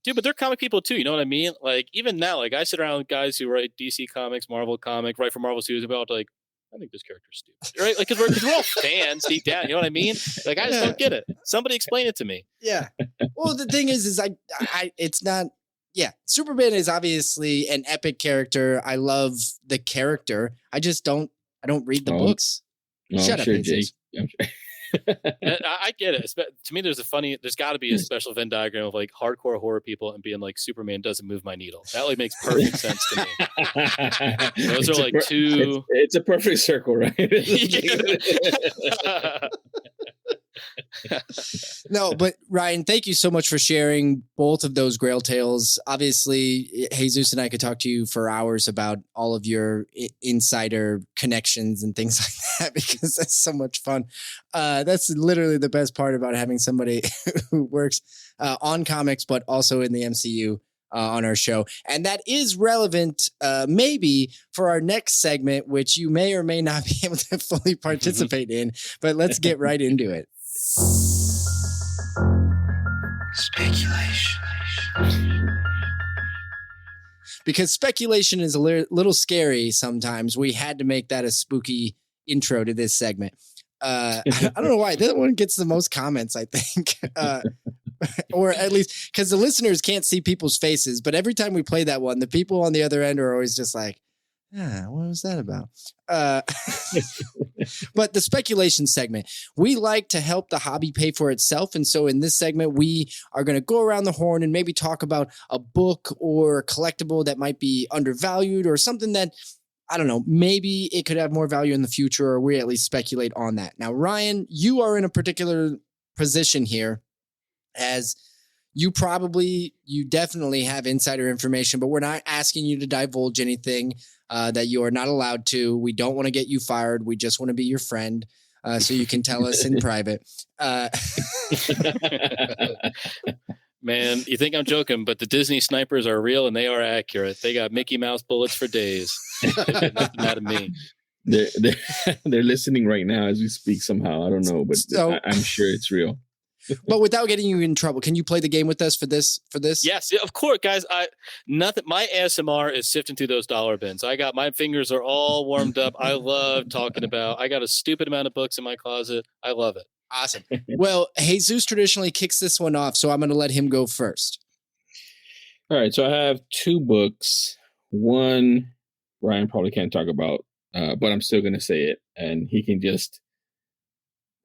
Dude, but they're comic people too. You know what I mean? Like, even now, like, I sit around with guys who write DC comics, Marvel comics, write for Marvel Studios about, like, I think this character's stupid, right? Like, because we're all fans deep down. You know what I mean? Like, I just don't get it. Somebody explain it to me. Yeah. Well, the thing is I it's not. Yeah, Superman is obviously an epic character. I love the character. I just don't. I don't read the books. No, Shut I'm up, sure, Jesus. Jake. I'm sure. I get it. To me, there's got to be a special Venn diagram of like hardcore horror people and being like, Superman doesn't move my needle. That like makes perfect sense to me. Those are like two. It's a perfect circle, right? No, but Ryan, thank you so much for sharing both of those Grail tales. Obviously, Jesus and I could talk to you for hours about all of your insider connections and things like that, because that's so much fun. That's literally the best part about having somebody who works on comics, but also in the MCU on our show. And that is relevant maybe for our next segment, which you may or may not be able to fully participate in, but let's get right into it. Speculation. Because speculation is a little scary sometimes. We had to make that a spooky intro to this segment. I don't know why. That one gets the most comments, I think. Or at least because the listeners can't see people's faces. But every time we play that one, the people on the other end are always just like, what was that about? But the speculation segment, we like to help the hobby pay for itself. And so in this segment, we are going to go around the horn and maybe talk about a book or a collectible that might be undervalued, or something that, I don't know, maybe it could have more value in the future, or we at least speculate on that. Now, Ryan, you are in a particular position here, as you definitely have insider information, but we're not asking you to divulge anything that you are not allowed to. We don't want to get you fired. We just want to be your friend, so you can tell us in private. Man, you think I'm joking, but the Disney snipers are real and they are accurate. They got Mickey Mouse bullets for days. They get nothing out of me. They're listening right now as we speak somehow. I don't know, but I'm sure it's real. But without getting you in trouble, can you play the game with us for this? Yes, of course, guys. My ASMR is sifting through those dollar bins. My fingers are all warmed up. I love talking about. I got a stupid amount of books in my closet. I love it. Awesome. Well, Jesus traditionally kicks this one off, so I'm going to let him go first. All right. So I have two books. One Ryan probably can't talk about but I'm still gonna say it, and he can just.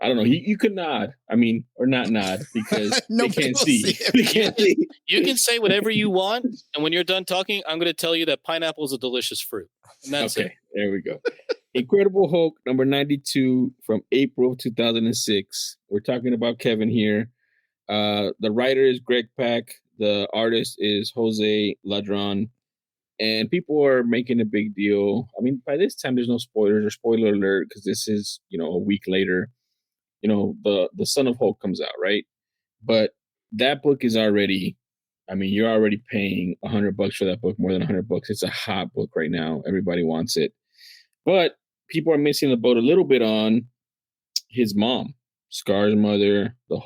I don't know. You could nod. I mean, or not nod because they can't see. They can't see. You can say whatever you want, and when you're done talking, I'm going to tell you that pineapple is a delicious fruit. And that's okay. it. There we go. Incredible Hulk number 92 from April of 2006. We're talking about Kevin here. The writer is Greg Pak. The artist is Jose Ladron. And people are making a big deal. I mean, by this time, there's no spoilers or spoiler alert because this is, a week later. The Son of Hulk comes out, right? But that book is already, you're already paying $100 for that book, more than $100. It's a hot book right now. Everybody wants it. But people are missing the boat a little bit on his mom, Scar's mother, the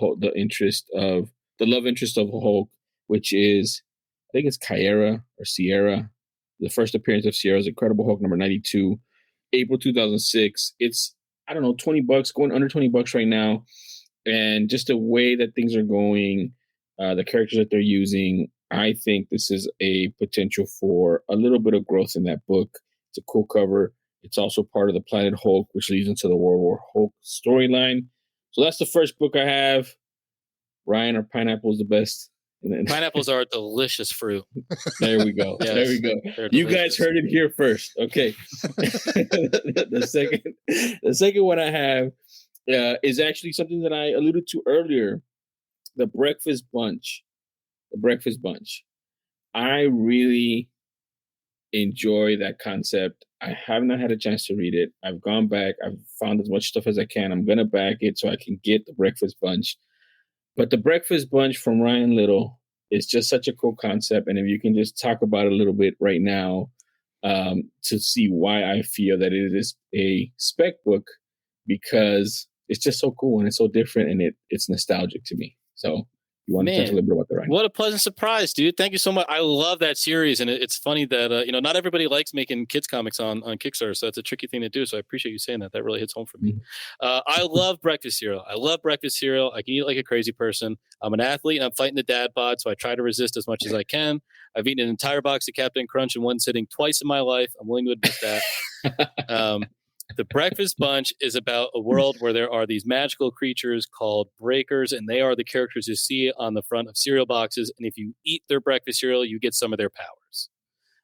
love interest of Hulk, which is, I think it's Kiera or Sierra. The first appearance of Sierra is Incredible Hulk number 92, April 2006. It's, I don't know, $20, going under $20 right now. And just the way that things are going, the characters that they're using, I think this is a potential for a little bit of growth in that book. It's a cool cover. It's also part of the Planet Hulk, which leads into the World War Hulk storyline. So that's the first book I have. Ryan, are pineapples the best? Pineapples are a delicious fruit. There we go. Yes, there we go. You guys heard it here first. Okay. The second one I have is actually something that I alluded to earlier. The Breakfast Bunch. The Breakfast Bunch. I really enjoy that concept. I have not had a chance to read it. I've gone back. I've found as much stuff as I can. I'm going to back it so I can get the Breakfast Bunch. But the Breakfast Bunch from Ryan Little is just such a cool concept. And if you can just talk about it a little bit right now to see why I feel that it is a spec book, because it's just so cool and it's so different and it's nostalgic to me. So you want to talk a little bit about that, right? What a pleasant surprise, dude. Thank you so much. I love that series. And it's funny that, not everybody likes making kids comics on Kickstarter. So that's a tricky thing to do. So I appreciate you saying that. That really hits home for me. I love breakfast cereal. I can eat it like a crazy person. I'm an athlete and I'm fighting the dad bod. So I try to resist as much as I can. I've eaten an entire box of Captain Crunch in one sitting twice in my life. I'm willing to admit that. The Breakfast Bunch is about a world where there are these magical creatures called breakers, and they are the characters you see on the front of cereal boxes. And if you eat their breakfast cereal, you get some of their powers.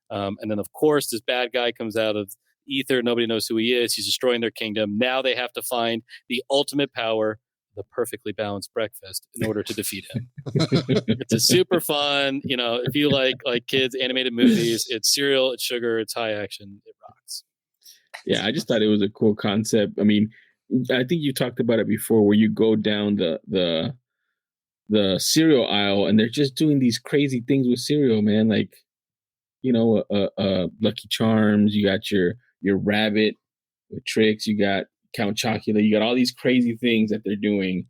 And then, of course, this bad guy comes out of ether. Nobody knows who he is. He's destroying their kingdom. Now they have to find the ultimate power, the perfectly balanced breakfast, in order to defeat him. It's a super fun, if you like kids, animated movies, it's cereal, it's sugar, it's high action, it rocks. Yeah, I just thought it was a cool concept. I mean, I think you talked about it before, where you go down the cereal aisle and they're just doing these crazy things with cereal, man. Like, Lucky Charms. You got your rabbit with tricks. You got Count Chocula. You got all these crazy things that they're doing,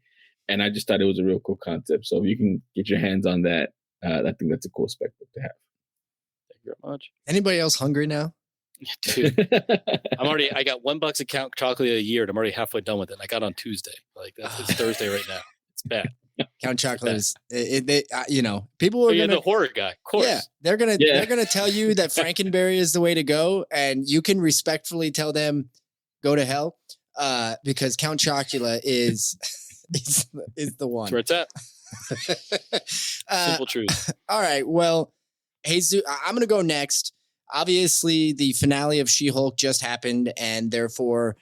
and I just thought it was a real cool concept. So if you can get your hands on that, I think that's a cool spec book to have. Thank you very much. Anybody else hungry now? Dude, I got $1 of Count Chocolate a year and I'm already halfway done with it. I got on Tuesday. It's Thursday right now. It's bad. Count Chocolate is, people are the horror guy, of course. Yeah, they're gonna tell you that Frankenberry is the way to go, and you can respectfully tell them go to hell, because Count Chocula is the one. That's where it's at. Simple truth. All right, well, Jesus, I'm gonna go next. Obviously, the finale of She-Hulk just happened, and therefore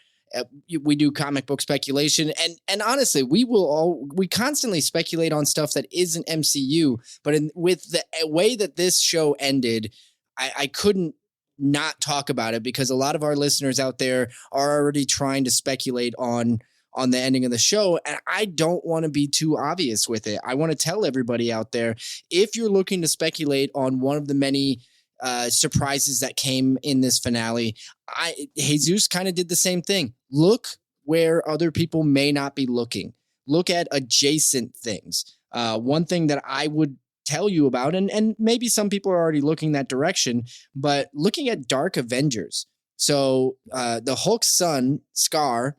we do comic book speculation. And honestly, we constantly speculate on stuff that isn't MCU. But with the way that this show ended, I couldn't not talk about it, because a lot of our listeners out there are already trying to speculate on the ending of the show. And I don't want to be too obvious with it. I want to tell everybody out there, if you're looking to speculate on one of the many surprises that came in this finale, Jesus kind of did the same thing. Look where other people may not be looking. Look at adjacent things. One thing that I would tell you about, and maybe some people are already looking that direction, but looking at Dark Avengers. So the Hulk's son, Scar,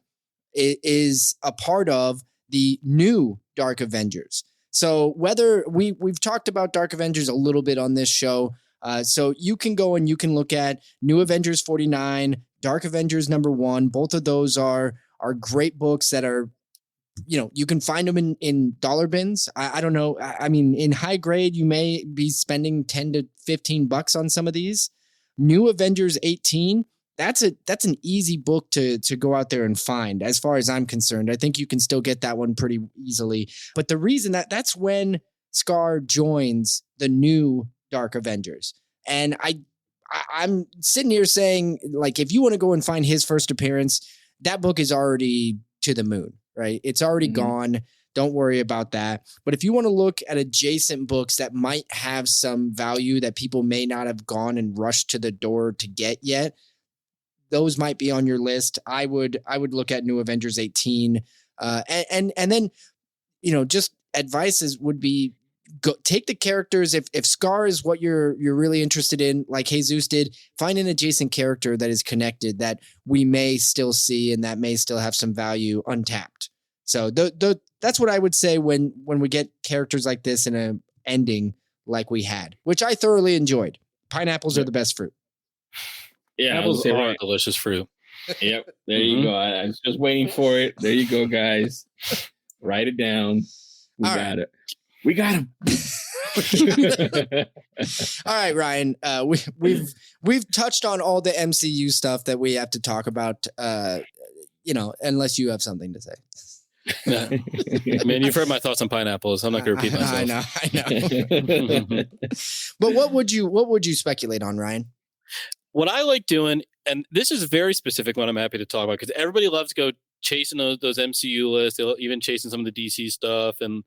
is a part of the new Dark Avengers. So whether we've talked about Dark Avengers a little bit on this show, So you can go and you can look at New Avengers 49, Dark Avengers #1. Both of those are great books that are, you can find them in dollar bins. I don't know. I mean, in high grade, you may be spending $10 to $15 on some of these. New Avengers 18, that's an easy book to go out there and find. As far as I'm concerned, I think you can still get that one pretty easily. But the reason that's when Scar joins the new Dark Avengers. And I'm sitting here saying, like, if you want to go and find his first appearance, that book is already to the moon, right? It's already gone. Don't worry about that. But if you want to look at adjacent books that might have some value that people may not have gone and rushed to the door to get yet, those might be on your list. I would look at New Avengers 18. And then, just advices would be, go take the characters. If Scar is what you're really interested in, like Jesus did, find an adjacent character that is connected that we may still see and that may still have some value untapped. So that's what I would say when we get characters like this in a ending like we had, which I thoroughly enjoyed. Pineapples are the best fruit. Yeah, apples are a delicious fruit. Yep, there you go. I was just waiting for it. There you go, guys. Write it down. We got it. We got him. All right, Ryan. We've touched on all the MCU stuff that we have to talk about. Unless you have something to say. Yeah. I mean, you've heard my thoughts on pineapples. I'm not going to repeat myself. I know. But what would you speculate on, Ryan? What I like doing, and this is a very specific one I'm happy to talk about, because everybody loves to go chasing those MCU lists. They'll even chasing some of the DC stuff. And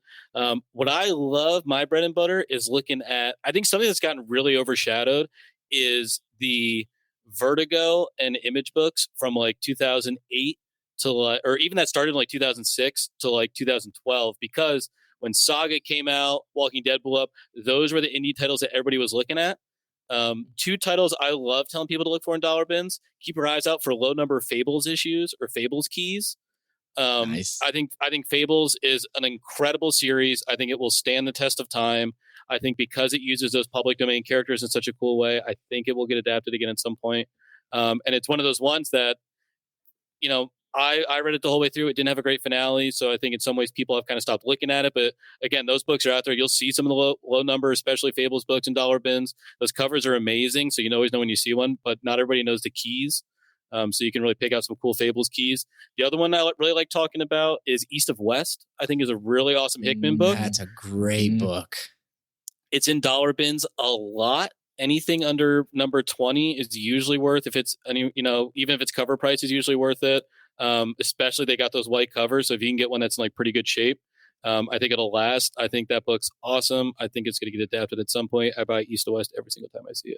what I love, my bread and butter, is looking at, I think something that's gotten really overshadowed is the Vertigo and Image books from like 2008 to or even that started in like 2006 to like 2012, because when Saga came out, Walking Dead blew up. Those were the indie titles that everybody was looking at. Two titles I love telling people to look for in dollar bins. Keep your eyes out for low number Fables issues or Fables keys. Nice. I think Fables is an incredible series. I think it will stand the test of time. I think because it uses those public domain characters in such a cool way, I think it will get adapted again at some point. And it's one of those ones that, I read it the whole way through. It didn't have a great finale, so I think in some ways people have kind of stopped looking at it. But again, those books are out there. You'll see some of the low number, especially Fables books in dollar bins. Those covers are amazing, so you always know when you see one. But not everybody knows the keys, so you can really pick out some cool Fables keys. The other one I really like talking about is East of West. I think is a really awesome Hickman book. That's a great book. It's in dollar bins a lot. Anything under number 20 is usually worth, if it's any, even if it's cover price, is usually worth it. Especially they got those white covers. So if you can get one that's in like pretty good shape, I think it'll last. I think that book's awesome. I think it's going to get adapted at some point. I buy East to West every single time I see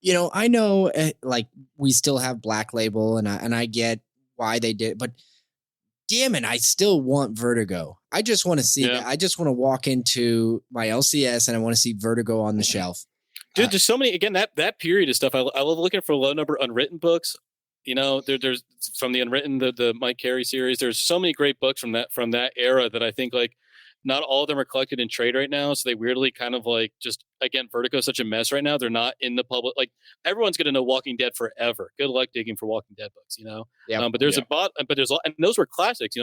it. I know like we still have Black Label and I get why they did, but damn it, I still want Vertigo. I just want to see that. I just want to walk into my LCS and I want to see Vertigo on the shelf. Dude, there's so many, again, that period of stuff. I love looking for low number unwritten books. There's from the Unwritten, the Mike Carey series. There's so many great books from that era that I think like not all of them are collected in trade right now. So they weirdly kind of like just, again, Vertigo is such a mess right now. They're not in the public. Like everyone's going to know Walking Dead forever. Good luck digging for Walking Dead books, Yeah. But there's and those were classics.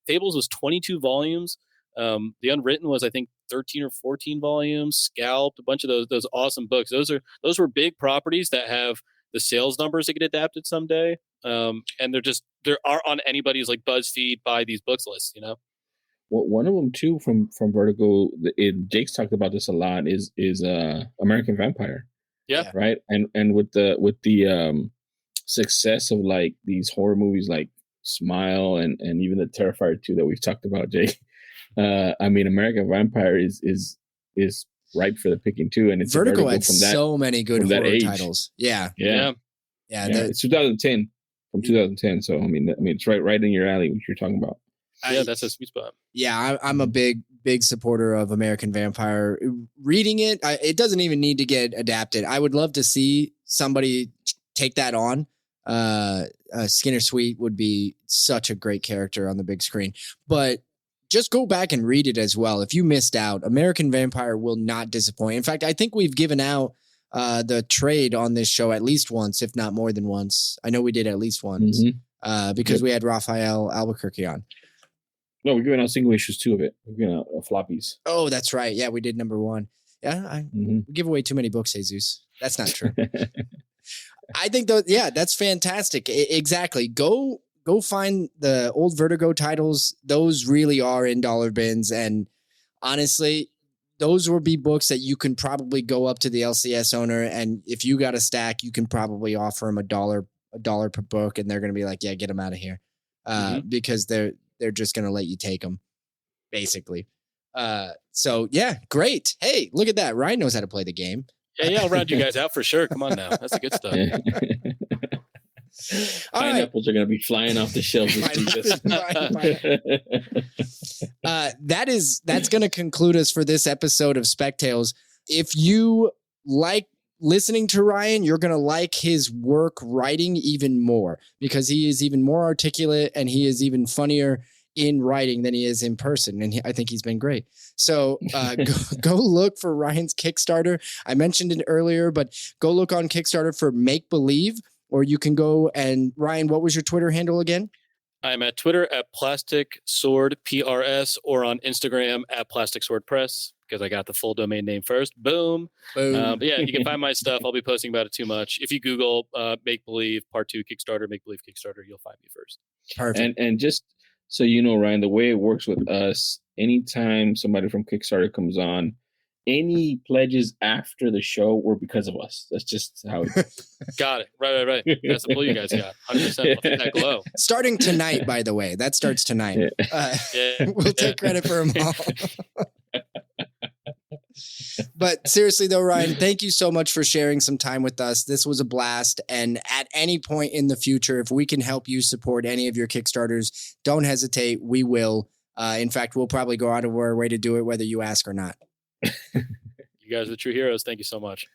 Fables was 22 volumes. The Unwritten was, I think, 13 or 14 volumes. Scalped, a bunch of those awesome books. Those were big properties that have the sales numbers that get adapted someday. And there are on anybody's like BuzzFeed buy these books lists, Well, one of them too from Vertigo, Jake's talked about this a lot, is American Vampire. Yeah. Right. And with the success of like these horror movies like Smile and even the Terrifier 2 that we've talked about, Jake. American Vampire is ripe for the picking too, and it's Vertigo had so many good horror titles. Yeah. It's 2010 from 2010. So it's right in your alley, what you're talking about. That's a sweet spot. Yeah, I'm a big supporter of American Vampire. Reading it, it doesn't even need to get adapted. I would love to see somebody take that on. Skinner Sweet would be such a great character on the big screen, but just go back and read it as well. If you missed out, American Vampire will not disappoint. In fact, I think we've given out the trade on this show at least once, if not more than once. I know we did at least once because we had Raphael Albuquerque on. No, we're giving out single issues too of it. We're giving out floppies. Oh, that's right. Yeah, we did number 1. Yeah, we give away too many books, Jesus. That's not true. I think that's fantastic. Exactly. Go find the old Vertigo titles. Those really are in dollar bins. And honestly, those will be books that you can probably go up to the LCS owner. And if you got a stack, you can probably offer them $1 per book. And they're going to be like, yeah, get them out of here. Because they're just going to let you take them basically. So yeah, great. Hey, look at that. Ryan knows how to play the game. Yeah, I'll round you guys out for sure. Come on now. That's the good stuff. Pineapples are going to be flying off the shelves. That's going to conclude us for this episode of Spec Tales. If you like listening to Ryan, you're going to like his work writing even more because he is even more articulate and he is even funnier in writing than he is in person. And I think he's been great. So go look for Ryan's Kickstarter. I mentioned it earlier, but go look on Kickstarter for Make Believe, or you can go and Ryan, what was your Twitter handle again? I'm at Twitter at Plastic Sword PRS or on Instagram at Plastic Sword Press because I got the full domain name first. Boom. But yeah, you can find my stuff. I'll be posting about it too much. If you Google Make Believe Part 2 Kickstarter, Make Believe Kickstarter, you'll find me first. Perfect. And just so you know, Ryan, the way it works with us, anytime somebody from Kickstarter comes on, any pledges after the show were because of us. That's just how it goes. Got it. Right. That's the pull you guys got. 100%. We'll take that glow. Starting tonight, by the way. That starts tonight. We'll take credit for them all. But seriously, though, Ryan, thank you so much for sharing some time with us. This was a blast. And at any point in the future, if we can help you support any of your Kickstarters, don't hesitate. We will. In fact, we'll probably go out of our way to do it, whether you ask or not. You guys are the true heroes. Thank you so much.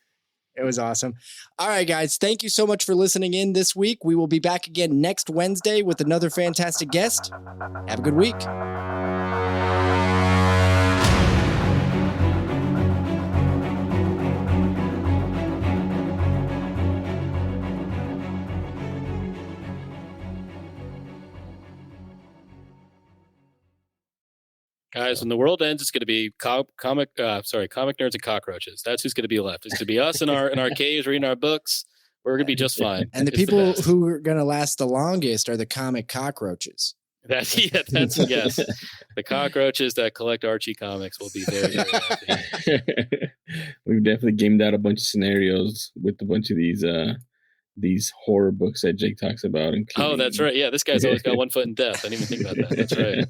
It was awesome. All right, guys. Thank you so much for listening in this week. We will be back again next Wednesday with another fantastic guest. Have a good week. Guys, when the world ends, it's going to be comic nerds and cockroaches. That's who's going to be left. It's going to be us in our caves reading our books. We're going to be just fine. And the people who are going to last the longest are the comic cockroaches. That's a guess. The cockroaches that collect Archie comics will be very, very happy. We've definitely gamed out a bunch of scenarios with a bunch of these horror books that Jake talks about. Oh, that's right. Yeah, this guy's always got one foot in death. I didn't even think about that. That's right.